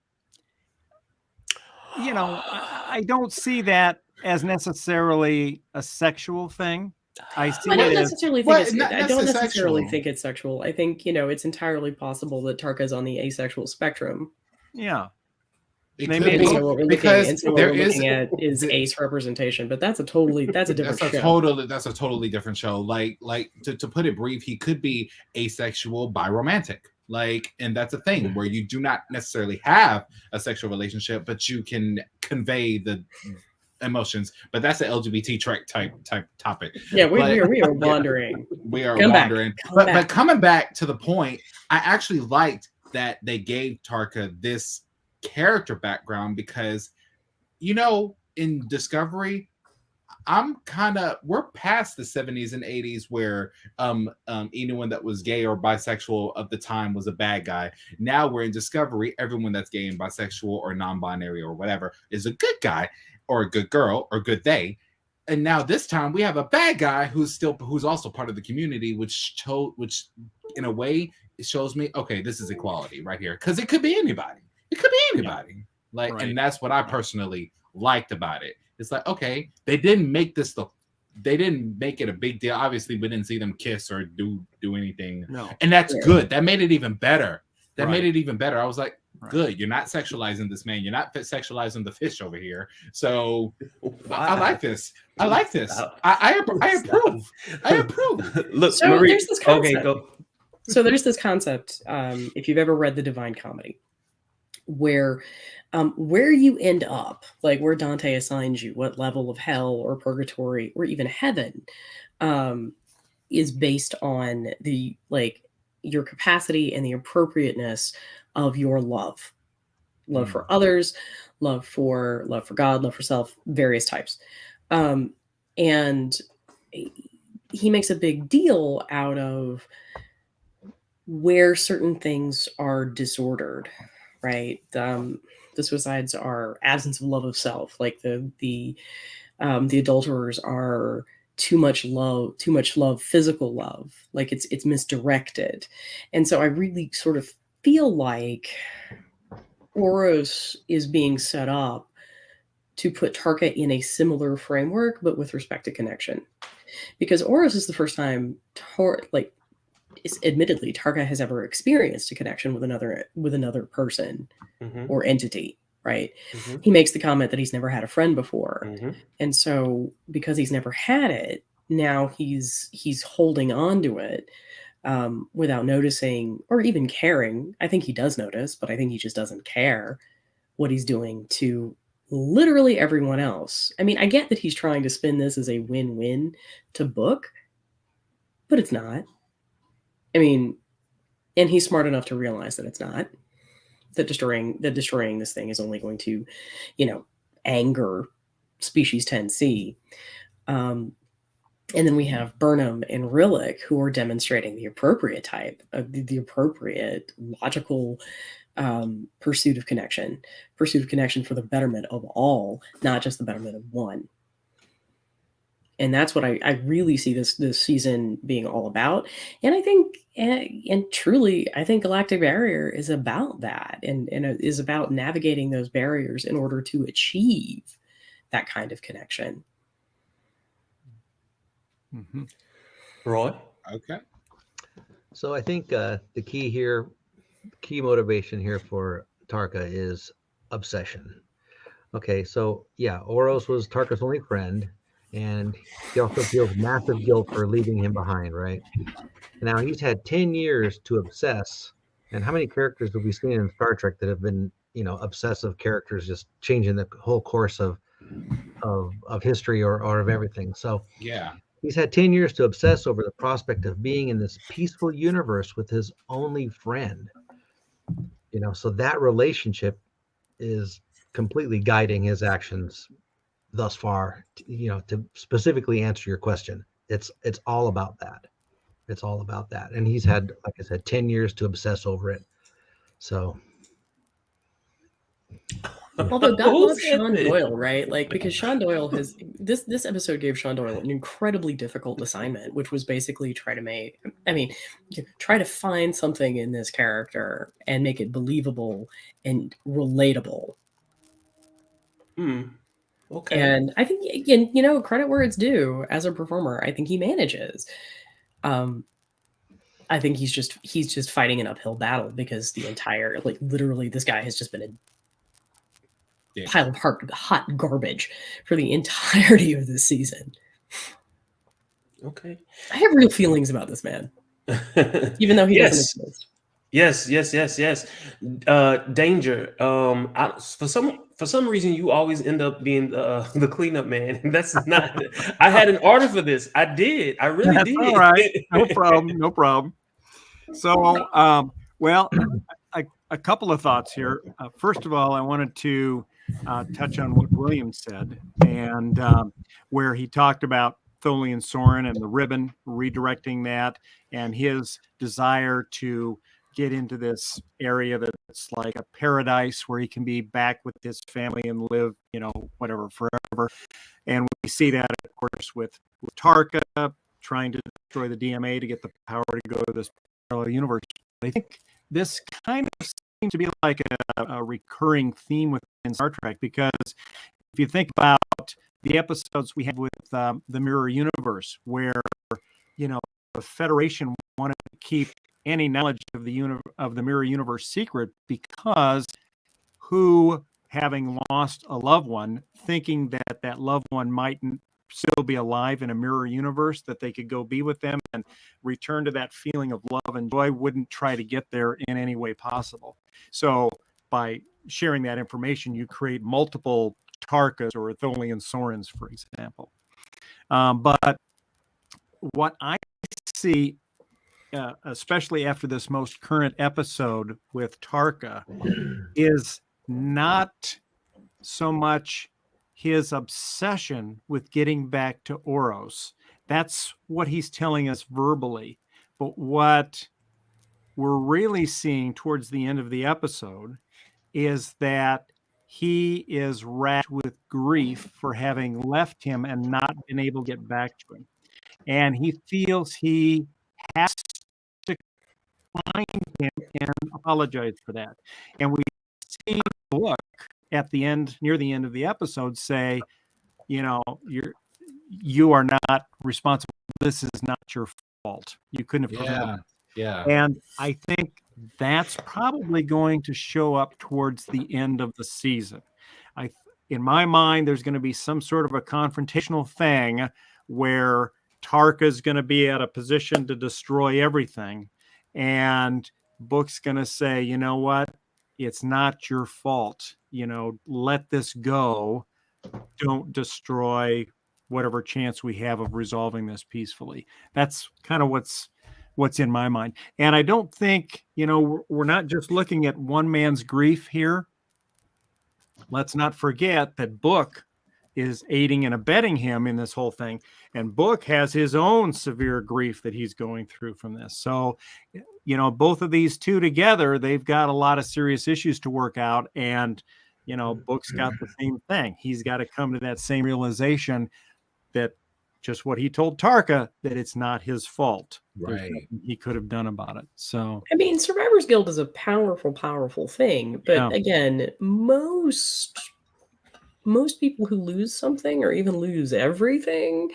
Speaker 5: you know, I don't see that as necessarily a sexual thing. I don't
Speaker 3: necessarily think it's sexual. I think, you know, it's entirely possible that Tarka's on the asexual spectrum.
Speaker 5: Yeah.
Speaker 3: What we're looking at is ace representation, but that's a totally different show.
Speaker 4: That's a totally different show. Like to put it brief, he could be asexual biromantic. Like, and that's a thing where you do not necessarily have a sexual relationship, but you can convey the emotions. But that's an LGBT Trek type topic.
Speaker 3: Yeah, we are wandering.
Speaker 4: We are wandering. But coming back to the point, I actually liked that they gave Tarka this character background because, you know, in Discovery, we're past the 70s and 80s where anyone that was gay or bisexual of the time was a bad guy. Now we're in Discovery, everyone that's gay and bisexual or non-binary or whatever is a good guy or a good girl or good they. And now this time we have a bad guy who's also part of the community, which in a way it shows me, okay, this is equality right here, because it could be anybody. Like, and that's what I personally liked about it. It's like, okay, they didn't make it a big deal. Obviously, we didn't see them kiss or do anything.
Speaker 5: No.
Speaker 4: And that's good. That made it even better. I was like, good. You're not sexualizing this man. You're not sexualizing the fish over here. So I like this. I approve.
Speaker 1: Look,
Speaker 3: so
Speaker 1: Marie,
Speaker 3: there's this concept.
Speaker 1: Okay, go.
Speaker 3: So there's this concept, if you've ever read The Divine Comedy, where you end up, like where Dante assigns you, what level of hell or purgatory or even heaven, is based on your capacity and the appropriateness of your love for others, love for God, love for self, various types. And he makes a big deal out of where certain things are disordered, right? The suicides are absence of love of self, like the adulterers are too much love, physical love, like it's misdirected. And so I really sort of feel like Oros is being set up to put Tarka in a similar framework, but with respect to connection, because Oros is the first time admittedly Tarka has ever experienced a connection with another person or entity, right? He makes the comment that he's never had a friend before, and so because he's never had it, now he's holding on to it without noticing or even caring. I think he does notice, but I think he just doesn't care what he's doing to literally everyone else. I mean, I get that he's trying to spin this as a win-win to Book, but it's not. I mean, and he's smart enough to realize that it's not. That destroying this thing is only going to, anger species 10C. And then we have Burnham and Rillick, who are demonstrating the appropriate type of the appropriate logical pursuit of connection for the betterment of all, not just the betterment of one. And that's what I really see this season being all about. And I think, and truly, I think Galactic Barrier is about that, and is about navigating those barriers in order to achieve that kind of connection.
Speaker 5: Mm-hmm.
Speaker 1: Roy?
Speaker 4: Okay.
Speaker 6: So I think the key motivation here for Tarka is obsession. Okay, so yeah, Oros was Tarka's only friend, and he also feels massive guilt for leaving him behind, right? Now he's had 10 years to obsess. And how many characters have we seen in Star Trek that have been, obsessive characters, just changing the whole course of history or of everything? So
Speaker 4: Yeah.
Speaker 6: he's had 10 years to obsess over the prospect of being in this peaceful universe with his only friend. So that relationship is completely guiding his actions thus far. To specifically answer your question, it's all about that. It's all about that. And he's had, like I said, 10 years to obsess over it. So
Speaker 3: Although God
Speaker 1: Who
Speaker 3: loves
Speaker 1: said
Speaker 3: Sean
Speaker 1: this?
Speaker 3: Doyle, right? Like, because Sean Doyle has this episode gave Sean Doyle an incredibly difficult assignment, which was basically try to find something in this character and make it believable and relatable.
Speaker 1: Okay.
Speaker 3: And I think, again, credit where it's due. As a performer, I think he manages. I think he's just fighting an uphill battle because the entire, like, literally, this guy has just been a pile of hot garbage for the entirety of this season.
Speaker 1: Okay.
Speaker 3: I have real feelings about this man, even though he doesn't exist.
Speaker 1: Yes. Danger. For some reason, you always end up being the cleanup man. That's not. I had an order for this. I did. I really did.
Speaker 5: All right. No problem. So, well, a couple of thoughts here. First of all, I wanted to touch on what William said, and where he talked about Tholian Soren and the ribbon, redirecting that, and his desire to get into this area that's like a paradise where he can be back with his family and live, whatever, forever. And we see that, of course, with Tarka trying to destroy the DMA to get the power to go to this parallel universe. I think this kind of seems to be like a recurring theme within Star Trek, because if you think about the episodes we had with the Mirror Universe, where the Federation wanted to keep any knowledge of the Mirror Universe secret, because who, having lost a loved one, thinking that that loved one mightn't still be alive in a mirror universe, that they could go be with them and return to that feeling of love and joy, wouldn't try to get there in any way possible. So by sharing that information, you create multiple Tarkas or Tholian Sorens, for example. But what I see, especially after this most current episode with Tarka, is not so much his obsession with getting back to Oros. That's what he's telling us verbally. But what we're really seeing towards the end of the episode is that he is racked with grief for having left him and not been able to get back to him. And he feels he has to find him and apologize for that. And we see the book at the end, near the end of the episode, say, you are not responsible. This is not your fault. You couldn't have prevented it.
Speaker 4: Yeah.
Speaker 5: And I think that's probably going to show up towards the end of the season. In my mind, there's going to be some sort of a confrontational thing where Tarka is going to be at a position to destroy everything, and Book's going to say, you know what? It's not your fault. Let this go. Don't destroy whatever chance we have of resolving this peacefully. That's kind of what's in my mind. And I don't think, we're not just looking at one man's grief here. Let's not forget that Book is aiding and abetting him in this whole thing. And Book has his own severe grief that he's going through from this. So both of these two together, they've got a lot of serious issues to work out. And, Book's got the same thing. He's got to come to that same realization that just what he told Tarka, that it's not his fault. There's
Speaker 4: Right.
Speaker 5: nothing he could have done about it. So,
Speaker 3: I mean, Survivor's Guild is a powerful, powerful thing. But again, most people who lose something or even lose everything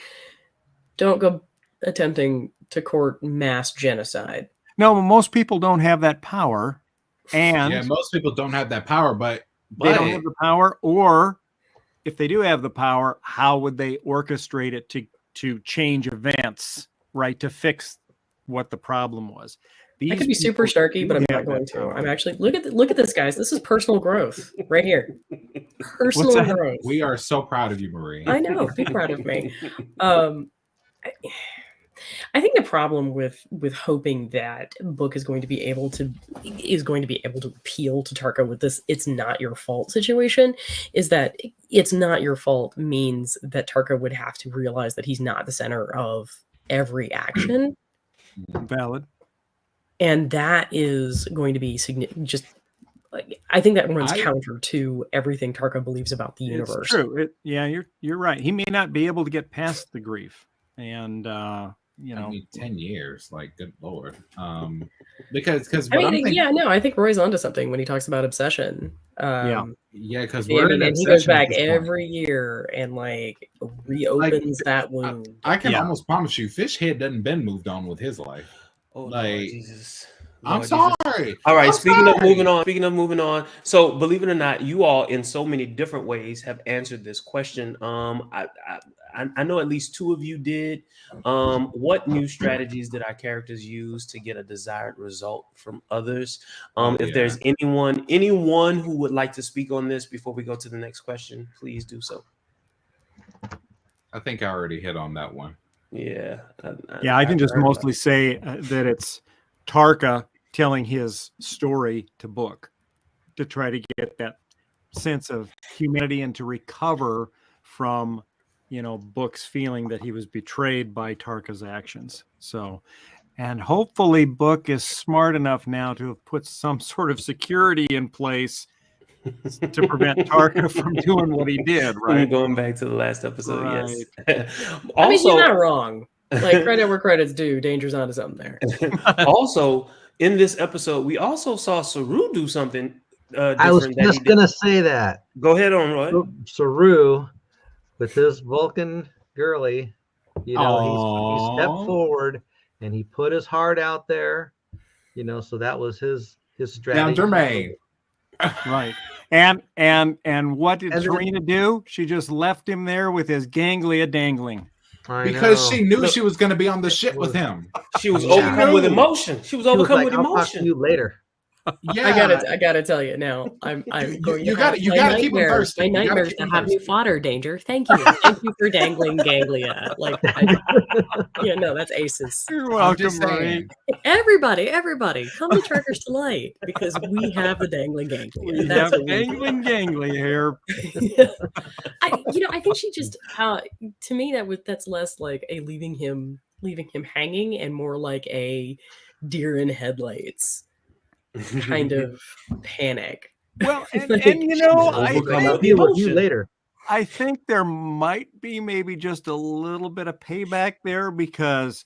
Speaker 3: don't go attempting to court mass genocide.
Speaker 5: no, most people don't have that power. And
Speaker 4: Yeah, most people don't have that power, but
Speaker 5: they don't have the power, or if they do have the power, how would they orchestrate it to change events, right? To fix what the problem was.
Speaker 3: I could be super starky, but I'm not going to. I'm actually look at this, guys. This is personal growth right here. Personal growth.
Speaker 4: We are so proud of you, Marie.
Speaker 3: I know. Be proud of me. I think the problem with hoping that Book is going to be able to appeal to Tarka with this "it's not your fault" situation is that "it's not your fault" means that Tarka would have to realize that he's not the center of every action.
Speaker 5: Valid.
Speaker 3: And that is going to be just I think that runs counter to everything Tarka believes about the universe.
Speaker 5: It's true. You're right. He may not be able to get past the grief, and I
Speaker 4: mean, 10 years, like, good Lord. Because
Speaker 3: I think Roy's onto something when he talks about obsession.
Speaker 4: Because
Speaker 3: he goes back every year and reopens that wound.
Speaker 4: I can almost promise you, Fishhead doesn't been moved on with his life.
Speaker 1: Oh,
Speaker 4: like,
Speaker 1: Lord Jesus.
Speaker 4: I'm sorry.
Speaker 1: All right. Speaking of moving on. So, believe it or not, you all, in so many different ways, have answered this question. I know at least two of you did. What new strategies did our characters use to get a desired result from others? If there's anyone who would like to speak on this before we go to the next question, please do so.
Speaker 4: I think I already hit on that one.
Speaker 1: Yeah.
Speaker 5: I can just mostly say that it's Tarka telling his story to Book to try to get that sense of humanity and to recover from, Book's feeling that he was betrayed by Tarka's actions. So, and hopefully Book is smart enough now to have put some sort of security in place to prevent Tarka from doing what he did, right?
Speaker 1: Going back to the last episode,
Speaker 5: right.
Speaker 1: Yes.
Speaker 3: I mean, you're not wrong. Credit where credit's due. Danger's onto something there.
Speaker 1: Also, in this episode, we also saw Saru do something different.
Speaker 6: I was just going to say that.
Speaker 1: Go ahead on, Roy.
Speaker 6: Saru, with his Vulcan girly, he stepped forward and he put his heart out there, so that was his strategy.
Speaker 4: Now, Jermaine.
Speaker 5: Right. And what did Serena do? She just left him there with his ganglia dangling.
Speaker 4: Because she knew she was going to be on the ship with him.
Speaker 1: She was overcome with emotion. She was overcome with emotion.
Speaker 6: I'll talk to you later.
Speaker 3: Yeah, I gotta tell you now. I'm going.
Speaker 4: You got to keep them thirsty.
Speaker 3: My nightmares to have new fodder. Danger. Thank you for dangling ganglia. That's aces.
Speaker 5: You're welcome, Marie.
Speaker 3: Everybody, come to Trekkers Delight because we have the dangling ganglia.
Speaker 5: We have dangling ganglia here.
Speaker 3: I think she just to me that's less like a leaving him hanging and more like a deer in headlights kind of panic.
Speaker 5: Well, I'll
Speaker 6: deal with you later.
Speaker 5: I think there might be maybe just a little bit of payback there because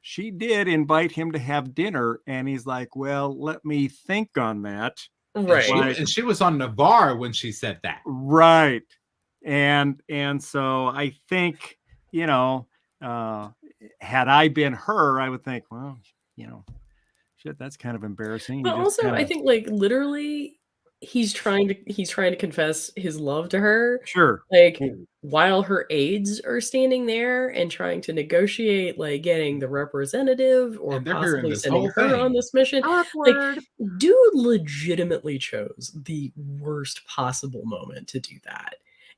Speaker 5: she did invite him to have dinner, and he's like, "Well, let me think on that."
Speaker 3: Right,
Speaker 4: and she was on Navarre when she said that.
Speaker 5: Right, and so I think had I been her, I would think, well, shit, that's kind of embarrassing.
Speaker 3: But also, I think literally, he's trying to confess his love to her.
Speaker 5: Sure.
Speaker 3: While her aides are standing there and trying to negotiate, getting the representative or possibly sending her on this mission. Dude legitimately chose the worst possible moment to do that.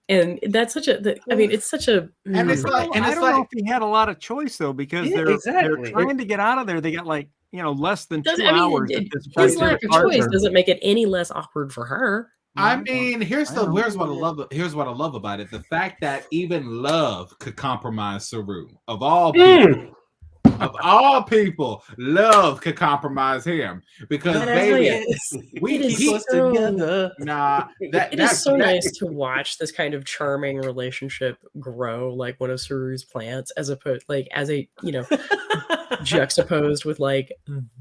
Speaker 3: And that's such a. It's such a.
Speaker 5: And it's I don't know if he had a lot of choice though, because they're trying to get out of there. They got less than 2 hours.
Speaker 3: His lack of choice doesn't make it any less awkward for her.
Speaker 4: I mean, here's what I love about it: the fact that even love could compromise Saru of all people. of all people, love could compromise him because baby,
Speaker 1: we
Speaker 3: It is
Speaker 1: keep us
Speaker 3: so-
Speaker 1: together.
Speaker 4: nah,
Speaker 3: It is so nice to watch this kind of charming relationship grow, like one of Saru's plants, as opposed, like, as a, you know, juxtaposed with like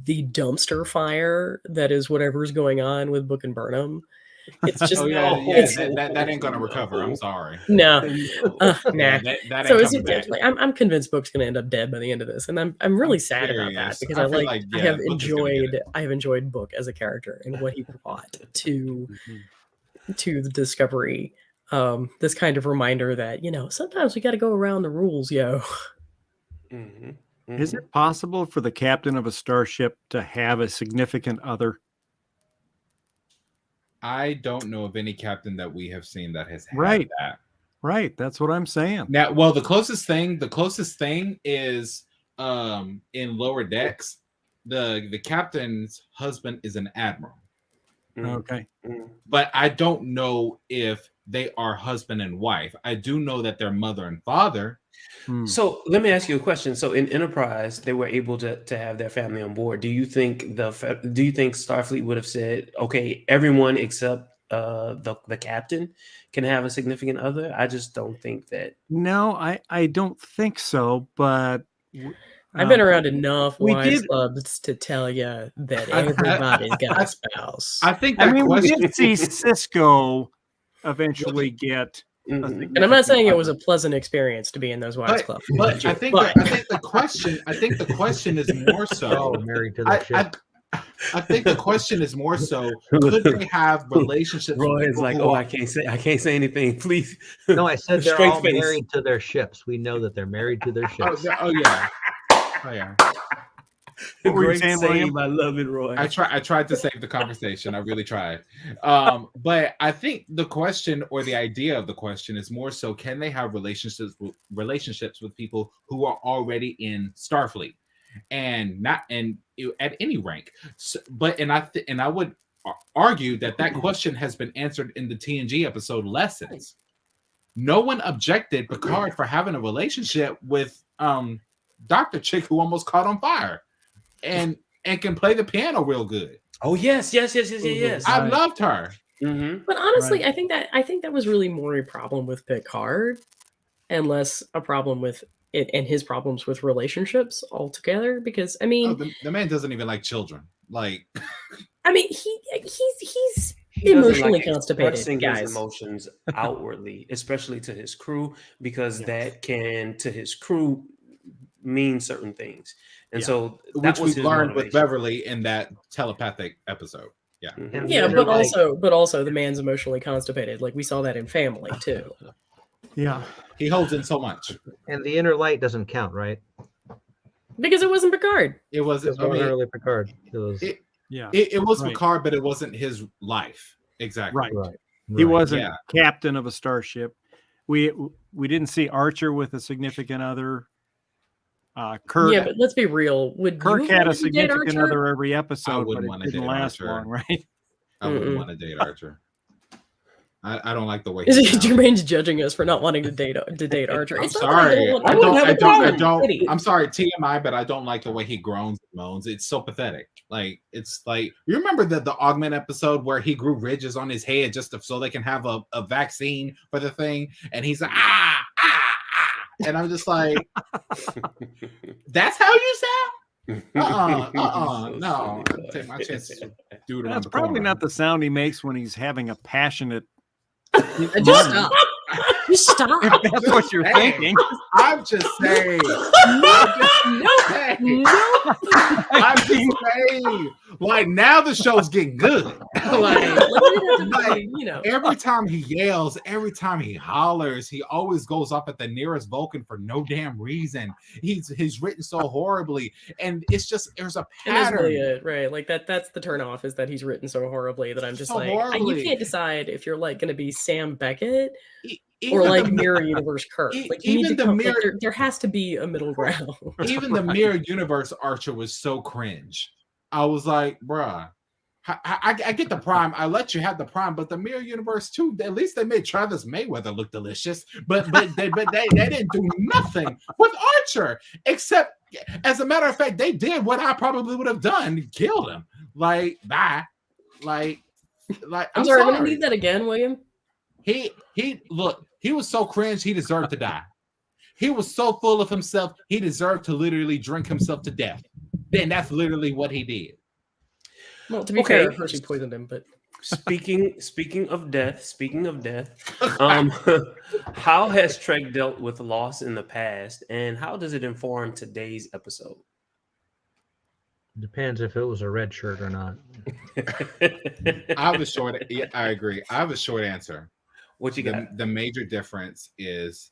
Speaker 3: the dumpster fire that is whatever's going on with Book and Burnham. It's just
Speaker 4: Oh yeah,
Speaker 3: it's,
Speaker 4: that ain't gonna recover. I'm sorry.
Speaker 3: no, nah.
Speaker 4: Yeah, that
Speaker 3: So
Speaker 4: ain't
Speaker 3: it's
Speaker 4: coming back.
Speaker 3: like I'm convinced Book's going to end up dead by the end of this, and I'm really sad about that
Speaker 4: serious.
Speaker 3: because
Speaker 4: I
Speaker 3: I
Speaker 4: feel
Speaker 3: like
Speaker 4: like,
Speaker 3: I
Speaker 4: yeah,
Speaker 3: have
Speaker 4: Book is gonna get
Speaker 3: enjoyed Book as a character and what he brought to the Discovery. This kind of reminder that, you know, sometimes we got to go around the rules, yo.
Speaker 5: Is it possible for the captain of a starship to have a significant other?
Speaker 4: I don't know of any captain that we have seen that has had
Speaker 5: Right.
Speaker 4: that.
Speaker 5: Right, that's what I'm saying.
Speaker 4: Now, well, the closest thing is in Lower Decks, the captain's husband is an admiral.
Speaker 5: Okay.
Speaker 4: But I don't know if they are husband and wife. I do know that they're mother and father.
Speaker 1: So let me ask you a question. So in Enterprise, they were able to have their family on board. Do you think Starfleet would have said, okay, everyone except the captain can have a significant other? I just don't think that.
Speaker 5: No, I don't think so, but
Speaker 3: I've been around enough
Speaker 5: we
Speaker 3: wives
Speaker 5: did-
Speaker 3: clubs to tell you that everybody's got a spouse.
Speaker 4: I think
Speaker 5: I
Speaker 4: that
Speaker 5: mean, we
Speaker 4: question.
Speaker 5: did see Cisco eventually get.
Speaker 3: And I'm not saying it was a pleasant experience to be in those wives clubs.
Speaker 4: But I think the question is more so.
Speaker 6: Married to the ship.
Speaker 4: I think the question is more so: could they have relationships?
Speaker 1: Roy
Speaker 4: with
Speaker 1: is
Speaker 4: people
Speaker 1: like,
Speaker 4: who
Speaker 1: oh,
Speaker 4: are-
Speaker 1: I can't say anything. Please.
Speaker 6: No, I said they're
Speaker 1: Straight
Speaker 6: all
Speaker 1: face.
Speaker 6: married to their ships. We know that they're married to their ships.
Speaker 4: Oh yeah. Oh yeah.
Speaker 5: What were you
Speaker 1: Great
Speaker 5: saying,
Speaker 1: save.
Speaker 5: William?
Speaker 1: I love it, Roy.
Speaker 4: I tried to save the conversation. I really tried. But I think the question or the idea of the question is more so: can they have relationships with people who are already in Starfleet, and at any rank? So, I would argue that question has been answered in the TNG episode Lessons. No one objected Picard for having a relationship with Dr. Chick, who almost caught on fire, and can play the piano real good.
Speaker 1: Oh yes.
Speaker 4: I loved her.
Speaker 3: But honestly, I think that was really more a problem with Picard and less a problem with it and his problems with relationships altogether. Because I mean,
Speaker 4: The man doesn't even like children. Like,
Speaker 3: I mean, he's
Speaker 1: He doesn't
Speaker 3: emotionally
Speaker 1: like
Speaker 3: constipated,
Speaker 1: expressing
Speaker 3: guys.
Speaker 1: his emotions outwardly, especially to his crew, because that can to his crew mean certain things. And so that
Speaker 4: which
Speaker 1: was
Speaker 4: we
Speaker 1: his
Speaker 4: learned with
Speaker 1: motivation.
Speaker 4: Beverly in that telepathic episode. Yeah.
Speaker 6: And
Speaker 3: Yeah,
Speaker 6: they're
Speaker 3: but
Speaker 6: like-
Speaker 3: also the man's emotionally constipated. Like we saw that in Family too.
Speaker 5: Yeah.
Speaker 4: He holds in so much.
Speaker 6: And the inner light doesn't count, right?
Speaker 3: Because it wasn't Picard.
Speaker 4: It was
Speaker 6: It wasn't really Picard. It was
Speaker 5: Yeah.
Speaker 4: it was
Speaker 5: Right.
Speaker 4: Picard, but it wasn't his life. Exactly.
Speaker 5: Right.
Speaker 6: right.
Speaker 5: He wasn't
Speaker 4: yeah.
Speaker 5: captain of a starship. We didn't see Archer with a significant other. Kirk,
Speaker 3: Yeah, but let's be real. Would
Speaker 5: Kirk
Speaker 3: you
Speaker 5: had a
Speaker 3: want to date
Speaker 5: significant
Speaker 3: Archer?
Speaker 5: other every
Speaker 4: I
Speaker 5: episode,
Speaker 4: wouldn't
Speaker 5: but
Speaker 4: wanna
Speaker 5: it didn't
Speaker 4: date
Speaker 5: last
Speaker 4: Archer.
Speaker 5: long, right?
Speaker 4: I wouldn't
Speaker 3: Mm-mm.
Speaker 4: want to date Archer. I don't like the way
Speaker 3: Is
Speaker 4: he
Speaker 3: it
Speaker 4: sounds.
Speaker 3: Jermaine's judging us for not wanting to date Archer?
Speaker 4: I'm
Speaker 3: It's not that I
Speaker 4: sorry.
Speaker 3: don't want-
Speaker 1: I wouldn't have a problem.
Speaker 3: Kitty.
Speaker 4: I'm sorry, TMI, but I don't like the way he groans and moans. It's so pathetic. Like, it's like, you remember the Augment episode where he grew ridges on his head so they can have a vaccine for the thing, and he's like, ah, and I'm just like, that's how you sound? No. I'll take my chances with dude around
Speaker 5: That's
Speaker 4: the
Speaker 5: probably
Speaker 4: corner.
Speaker 5: not the sound he makes when he's having a passionate.
Speaker 3: Just
Speaker 5: moment.
Speaker 3: stop. Just stop.
Speaker 5: If that's what you're
Speaker 4: Hey.
Speaker 5: thinking.
Speaker 4: I'm just saying. I'm just saying. Like, now the show's getting good. Like,
Speaker 3: You know.
Speaker 4: every time he yells, every time he hollers, he always goes up at the nearest Vulcan for no damn reason. He's written so horribly, and it's just there's a
Speaker 3: And that's really
Speaker 4: pattern.
Speaker 3: it, right? Like that's the turnoff is that he's written so horribly that I'm just
Speaker 4: So
Speaker 3: like,
Speaker 4: horribly.
Speaker 3: you can't decide if you're like going to be Sam Beckett
Speaker 4: Even
Speaker 3: or like
Speaker 4: the-
Speaker 3: Mirror Universe Kirk.
Speaker 4: e-
Speaker 3: Like you need
Speaker 4: even
Speaker 3: to
Speaker 4: the
Speaker 3: come.
Speaker 4: mirror-
Speaker 3: Like, there has to be a middle ground.
Speaker 4: even the Mirror Universe Archer was so cringe. I was like, bruh, I get the Prime. I let you have the Prime, but the Mirror Universe too. At least they made Travis Mayweather look delicious. But they didn't do nothing with Archer, except as a matter of fact, they did what I probably would have done: killed him. Like bye. Like
Speaker 3: I'm sorry. I'm gonna need that again, William.
Speaker 4: He look. He was so cringe. He deserved to die. He was so full of himself. He deserved to literally drink himself to death. Then that's literally what he did.
Speaker 3: Well, to be fair, Hershey poisoned him, but
Speaker 1: speaking of death, how has Trek dealt with loss in the past, and how does it inform today's episode?
Speaker 6: Depends if it was a red shirt or not.
Speaker 4: I have a short. Yeah, I agree. I have a short answer.
Speaker 1: What you got?
Speaker 4: The major difference is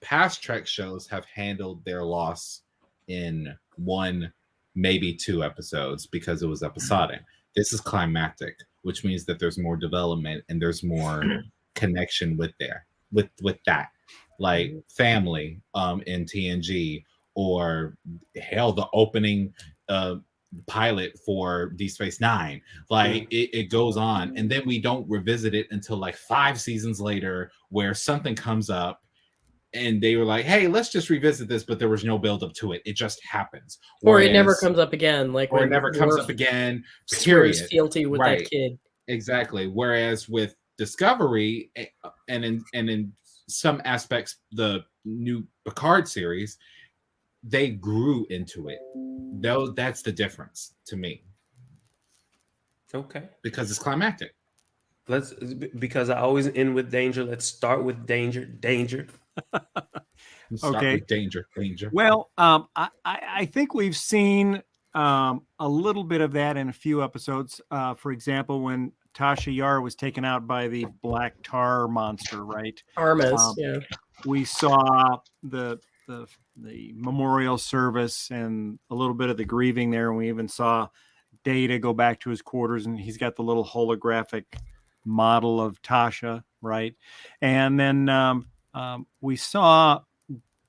Speaker 4: past Trek shows have handled their loss in one, maybe two episodes because it was episodic. This is climactic, which means that there's more development and there's more connection with that, like family in TNG, or hell, the opening pilot for Deep Space Nine. Like it goes on, and then we don't revisit it until like 5 seasons later, where something comes up and they were like, hey, let's just revisit this, but there was no build up to it. It just happens.
Speaker 3: Or it never comes up again.
Speaker 4: Or it never comes up again, period.
Speaker 3: Fealty with that kid.
Speaker 4: Exactly. Whereas with Discovery and in some aspects, the new Picard series, they grew into it. Though that's the difference to me.
Speaker 1: Okay.
Speaker 4: Because it's climactic.
Speaker 1: Because I always end with danger. Let's start with danger.
Speaker 4: Okay. Danger.
Speaker 5: Well, I think we've seen a little bit of that in a few episodes. For example, when Tasha Yar was taken out by the black tar monster, right?
Speaker 3: Armas, yeah.
Speaker 5: We saw the memorial service and a little bit of the grieving there. And we even saw Data go back to his quarters, and he's got the little holographic model of Tasha, right? And then we saw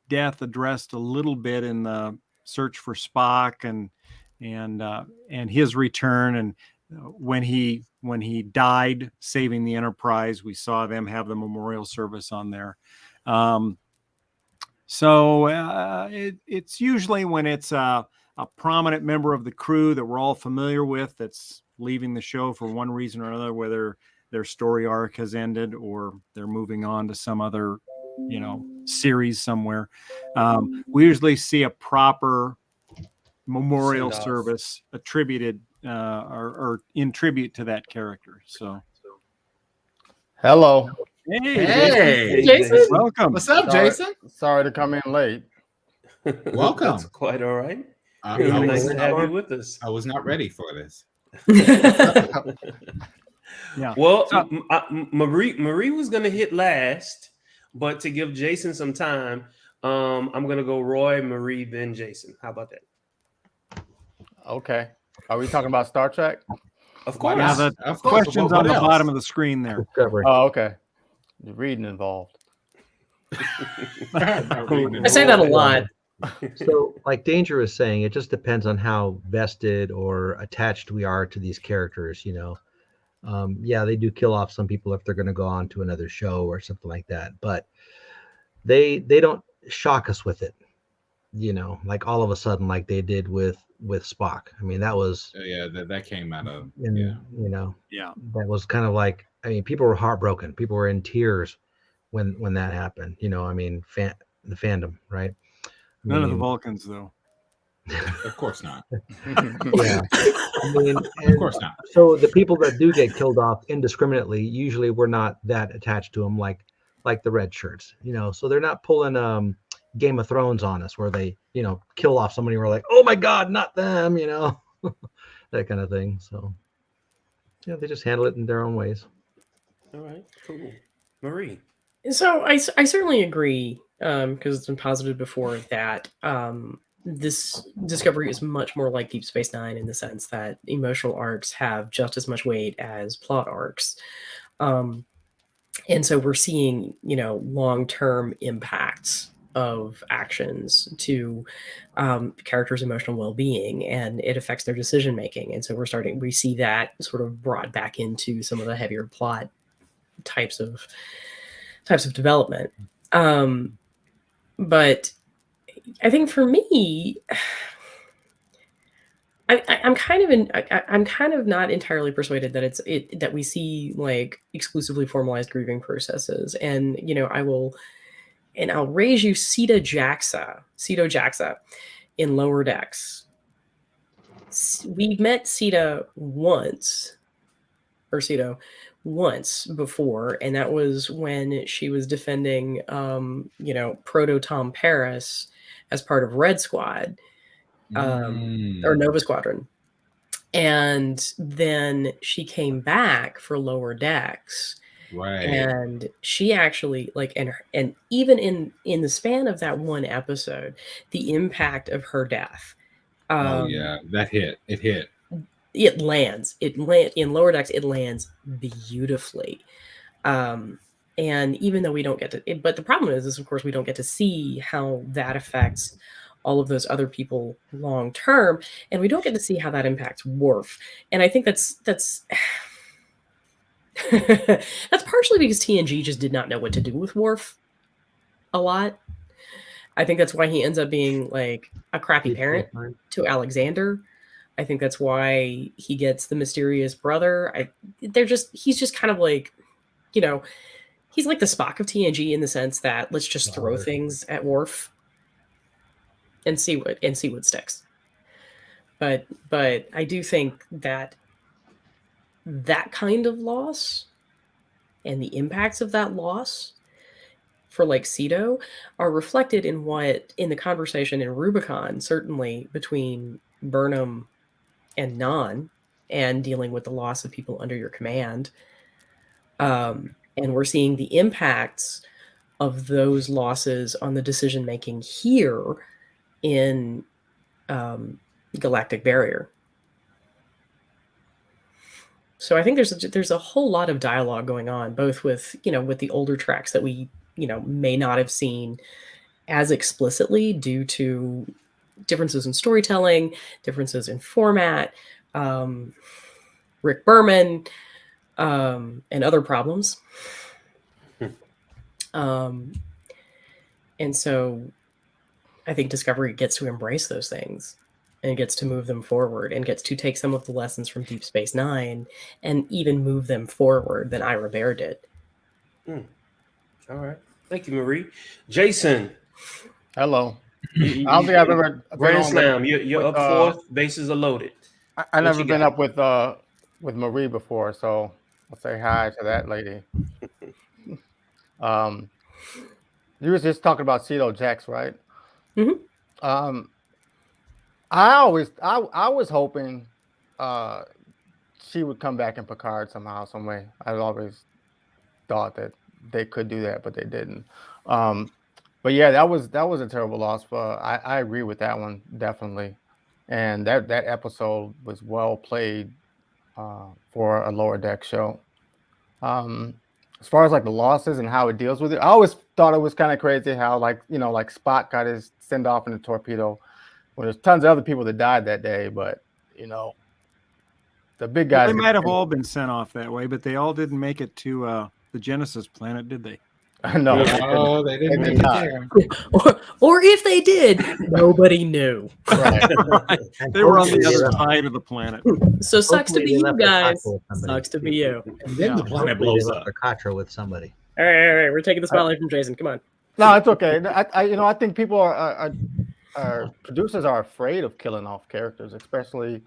Speaker 5: Death addressed a little bit in the search for Spock and his return, and when he died saving the Enterprise, we saw them have the memorial service on there. So it's usually when it's a prominent member of the crew that we're all familiar with that's leaving the show for one reason or another, whether their story arc has ended or they're moving on to some other, series somewhere. We usually see a proper memorial service attributed or in tribute to that character. So,
Speaker 8: hello.
Speaker 4: Hey,
Speaker 3: Jason.
Speaker 5: Welcome.
Speaker 4: What's up, Jason?
Speaker 8: Sorry to come in late.
Speaker 4: Welcome.
Speaker 1: That's quite all right.
Speaker 4: Nice
Speaker 1: to have you with us.
Speaker 4: I was not ready for this.
Speaker 5: Yeah.
Speaker 1: Well, Marie was going to hit last, but to give Jason some time, I'm going to go Roy, Marie, then Jason. How about that?
Speaker 8: Okay. Are we talking about Star Trek?
Speaker 1: Of course.
Speaker 5: Yeah, the questions on the bottom of the screen there.
Speaker 8: Oh, okay. The reading involved.
Speaker 3: I say that a lot.
Speaker 6: So, like Danger is saying, it just depends on how vested or attached we are to these characters, Yeah, they do kill off some people if they're going to go on to another show or something like that, but they don't shock us with it, like all of a sudden, like they did with Spock. I mean, that was
Speaker 4: that came out of
Speaker 6: that was kind of like, I mean, people were heartbroken, people were in tears when that happened. I mean, the fandom, right?
Speaker 5: None of the Vulcans, though.
Speaker 4: Of course not.
Speaker 6: Yeah, I mean,
Speaker 4: of course not.
Speaker 6: So the people that do get killed off indiscriminately, usually we're not that attached to them, like the red shirts, So they're not pulling Game of Thrones on us, where they, kill off somebody. We're like, oh my God, not them, that kind of thing. So yeah, they just handle it in their own ways.
Speaker 1: All right, cool. Marie.
Speaker 3: So I certainly agree, because it's been posited before that this Discovery is much more like Deep Space Nine in the sense that emotional arcs have just as much weight as plot arcs. And so we're seeing, long-term impacts of actions to characters' emotional well-being, and it affects their decision making. And so we see that sort of brought back into some of the heavier plot types of development. But I think for me, I'm kind of not entirely persuaded that that we see like exclusively formalized grieving processes. And I'll raise you Ceto Jaxa in Lower Decks. We met Ceto once before, and that was when she was defending Proto Tom Paris as part of Red Squad, or Nova Squadron. And then she came back for Lower Decks.
Speaker 4: Right.
Speaker 3: And she actually and even in the span of that one episode, the impact of her death.
Speaker 4: Oh yeah, that hit. It hit.
Speaker 3: It lands. In Lower Decks. It lands beautifully. And even though we don't get to, but the problem is of course we don't get to see how that affects all of those other people long term, and we don't get to see how that impacts Worf. And I think that's that's partially because TNG just did not know what to do with Worf a lot. I think that's why he ends up being like a crappy parent to Alexander. I think that's why he gets the mysterious brother. He's just kind of like, he's like the Spock of TNG in the sense that let's just throw things at Worf and see what sticks. But I do think that kind of loss and the impacts of that loss for like Ceto are reflected in the conversation in Rubicon, certainly between Burnham and Non, and dealing with the loss of people under your command. And we're seeing the impacts of those losses on the decision making here in Galactic Barrier. So I think there's a whole lot of dialogue going on, both with the older tracks that we may not have seen as explicitly due to differences in storytelling, differences in format, Rick Berman, and other problems. And so I think Discovery gets to embrace those things and gets to move them forward and gets to take some of the lessons from Deep Space Nine and even move them forward than Ira Bear did.
Speaker 1: All right. Thank you, Marie. Jason.
Speaker 8: Hello. I don't think I've ever
Speaker 1: Grand Slam. You're up fourth. Bases are loaded.
Speaker 8: I've never been up with Marie before, so I'll say hi to that lady. You was just talking about Ceto Jax, right?
Speaker 3: Mm-hmm.
Speaker 8: I was hoping she would come back in Picard somehow, some way. I've always thought that they could do that, but they didn't. But yeah, that was a terrible loss. But I agree with that one definitely, and that episode was well played for a Lower Deck show. As far as like the losses and how it deals with it, I always thought it was kind of crazy how like Spock got his send off in the torpedo when there's tons of other people that died that day, but the big guys.
Speaker 5: They might have all been sent off that way, but they all didn't make it to the Genesis planet, did they?
Speaker 8: No,
Speaker 4: they didn't make it there.
Speaker 3: Or if they did, nobody knew.
Speaker 8: Right.
Speaker 5: They were on the other side of the planet.
Speaker 3: So sucks to be you guys. Sucks to be you.
Speaker 4: And then the planet blows up.
Speaker 6: Contra with somebody.
Speaker 3: All right. We're taking the spotlight from Jason. Come on.
Speaker 8: No, it's okay. I think people are producers are afraid of killing off characters, especially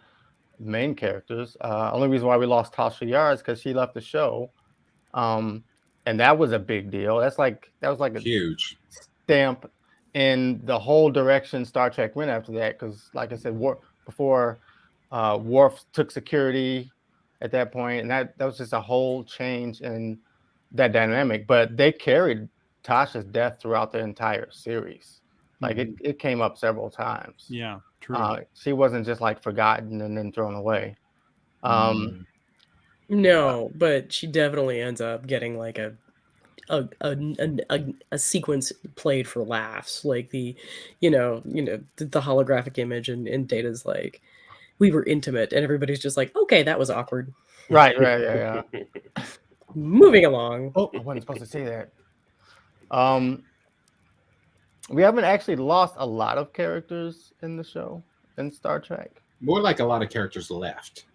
Speaker 8: main characters. Only reason why we lost Tasha Yar is because she left the show. And that was a big deal. That was like a
Speaker 4: huge
Speaker 8: stamp in the whole direction Star Trek went after that. Because, like I said, before Worf took security at that point, and that was just a whole change in that dynamic. But they carried Tasha's death throughout the entire series. Like it came up several times.
Speaker 5: Yeah, true.
Speaker 8: She wasn't just like forgotten and then thrown away.
Speaker 3: No, but she definitely ends up getting like a a sequence played for laughs, like the the holographic image, and Data's like, we were intimate, and everybody's just like, okay, that was awkward.
Speaker 8: Right, yeah.
Speaker 3: Moving along.
Speaker 8: Oh, I wasn't supposed to say that. We haven't actually lost a lot of characters in the show in Star Trek.
Speaker 4: More like a lot of characters left.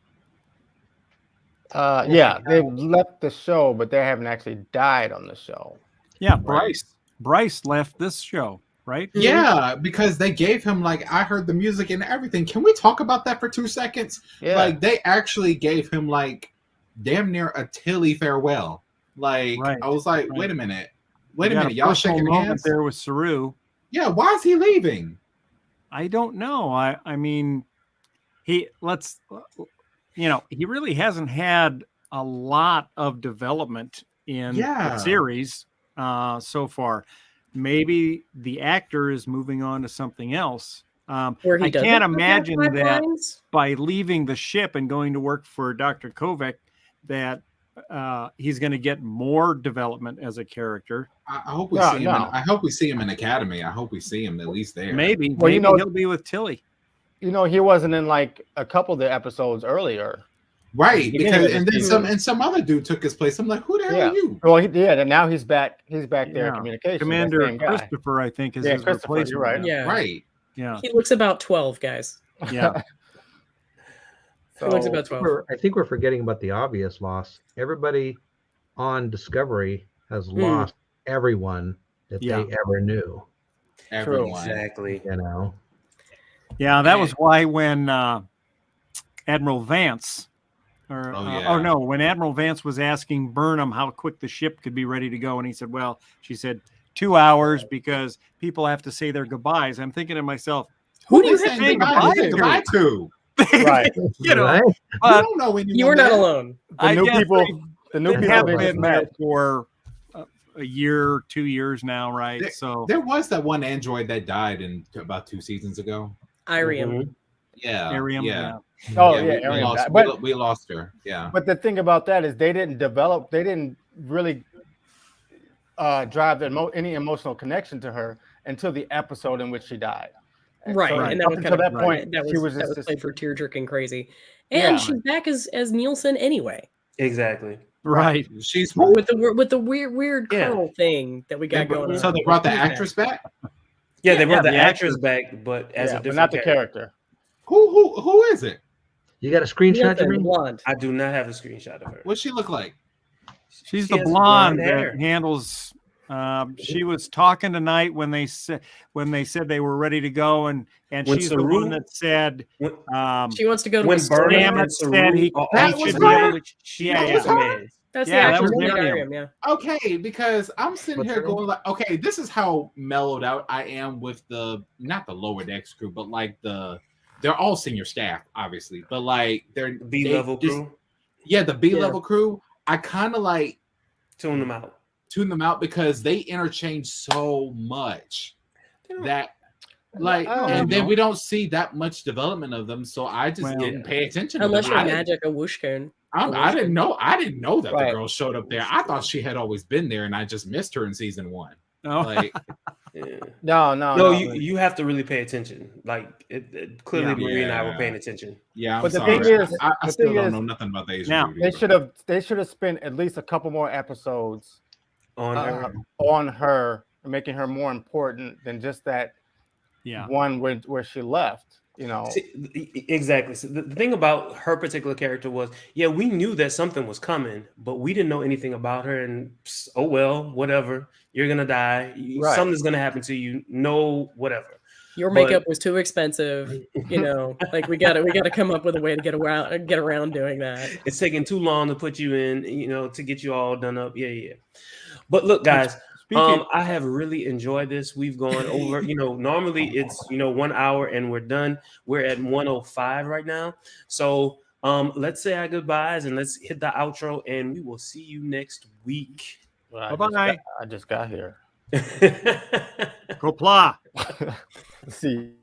Speaker 8: Yeah, they've left the show, but they haven't actually died on the show.
Speaker 5: Yeah, Bryce left this show, right?
Speaker 4: Yeah, because they gave him, like, I heard the music and everything. Can we talk about that for 2 seconds?
Speaker 8: Yeah.
Speaker 4: Like, they actually gave him, like, damn near a Tilly farewell. Like,
Speaker 5: Right,
Speaker 4: I was like,
Speaker 5: right.
Speaker 4: wait a minute,
Speaker 5: We got a
Speaker 4: y'all
Speaker 5: personal
Speaker 4: shaking
Speaker 5: moment
Speaker 4: hands?
Speaker 5: there with Saru.
Speaker 4: Yeah, why is he leaving?
Speaker 5: I don't know. I mean, he really hasn't had a lot of development in the series so far. Maybe the actor is moving on to something else.
Speaker 3: Where he
Speaker 5: I
Speaker 3: doesn't
Speaker 5: can't
Speaker 3: have
Speaker 5: imagine
Speaker 3: five
Speaker 5: that
Speaker 3: lines?
Speaker 5: by leaving the ship and going to work for Dr. Kovac that he's going to get more development as a character.
Speaker 4: I hope we see him. I hope we see him in Academy. I hope we see him at least there.
Speaker 5: Maybe
Speaker 8: Well,
Speaker 5: he'll be with Tilly.
Speaker 8: You know, he wasn't in like a couple of the episodes earlier.
Speaker 4: Right, because and then some other dude took his place. I'm like, who the hell are you?
Speaker 8: Well, and now he's back. He's back there in communication.
Speaker 5: Commander Christopher, I think, is his replacement.
Speaker 8: You're right.
Speaker 3: Yeah.
Speaker 4: Right.
Speaker 5: Yeah.
Speaker 3: He looks about 12, guys.
Speaker 5: Yeah.
Speaker 3: He looks about 12.
Speaker 6: I think we're forgetting about the obvious loss. Everybody on Discovery has lost everyone that they ever knew.
Speaker 4: Everyone.
Speaker 1: Exactly.
Speaker 6: You know.
Speaker 5: Yeah, that was why when Admiral Vance, when Admiral Vance was asking Burnham how quick the ship could be ready to go, and he said, well, she said 2 hours because people have to say their goodbyes. I'm thinking to myself,
Speaker 4: who do you say goodbye to?
Speaker 8: Right.
Speaker 5: You know,
Speaker 4: you don't know anyone.
Speaker 3: You were not alone.
Speaker 8: The new people
Speaker 5: have been there for a year, 2 years now, right? So
Speaker 4: there was that one android that died in about 2 seasons ago.
Speaker 3: Irium.
Speaker 4: Yeah.
Speaker 5: Irium,
Speaker 4: yeah.
Speaker 8: Oh,
Speaker 4: We lost her. Yeah.
Speaker 8: But the thing about that is they didn't really drive any emotional connection to her until the episode in which she died.
Speaker 3: Right.
Speaker 8: So
Speaker 3: And that was kind of
Speaker 8: that point.
Speaker 3: That
Speaker 8: She was
Speaker 3: just played for tear jerking crazy. And she's back as Nielsen anyway.
Speaker 1: Exactly.
Speaker 5: Right.
Speaker 4: She's
Speaker 3: with the weird Colonel thing that we got going on.
Speaker 4: So they brought the actress back?
Speaker 1: Yeah, they brought the actress back, but as a different
Speaker 8: not the character.
Speaker 4: Who is it?
Speaker 6: You got a screenshot of me?
Speaker 3: Blonde.
Speaker 1: I do not have a screenshot of her.
Speaker 4: What's she look like?
Speaker 5: She's the blonde that handles. She was talking tonight when they said they were ready to go, and she's the one that said
Speaker 3: she wants to go to
Speaker 1: when
Speaker 5: Burnham said he should be able to.
Speaker 3: That's the actress Miriam. Yeah.
Speaker 4: Okay, because I'm sitting here going like, okay, this is how mellowed out I am with not the lower decks crew, but like they're all senior staff, obviously, but like they're
Speaker 1: B-level crew.
Speaker 4: Yeah, the B-level crew. I kind of like
Speaker 1: tune them out
Speaker 4: because they interchange so much that and then we don't see that much development of them, so I just didn't pay attention
Speaker 3: unless
Speaker 4: to them.
Speaker 3: you're Magic Awushkin.
Speaker 4: I didn't know that the girl showed up there. I thought she had always been there, and I just missed her in season 1.
Speaker 5: Oh.
Speaker 4: Like,
Speaker 8: no.
Speaker 1: You have to really pay attention. Like clearly, Marie and I were paying attention.
Speaker 4: Yeah,
Speaker 8: but the thing is,
Speaker 4: I still don't know nothing about the Asian
Speaker 5: now,
Speaker 4: beauty.
Speaker 8: They should have spent at least a couple more episodes
Speaker 1: on
Speaker 8: her, making her more important than just that one where she left. You know,
Speaker 1: exactly. So the thing about her particular character was, we knew that something was coming, but we didn't know anything about her. And oh well, whatever. You're gonna die. Something's gonna happen to you. No, whatever.
Speaker 3: Your makeup was too expensive. You know, like we gotta come up with a way to get around doing that.
Speaker 1: It's taking too long to put you in. You know, to get you all done up. Yeah. But look, guys. I have really enjoyed this. We've gone over, normally it's, 1 hour and we're done. We're at 1:05 right now. So let's say our goodbyes and let's hit the outro and we will see you next week.
Speaker 5: Bye-bye.
Speaker 8: I just got here.
Speaker 5: Go pla.
Speaker 8: See.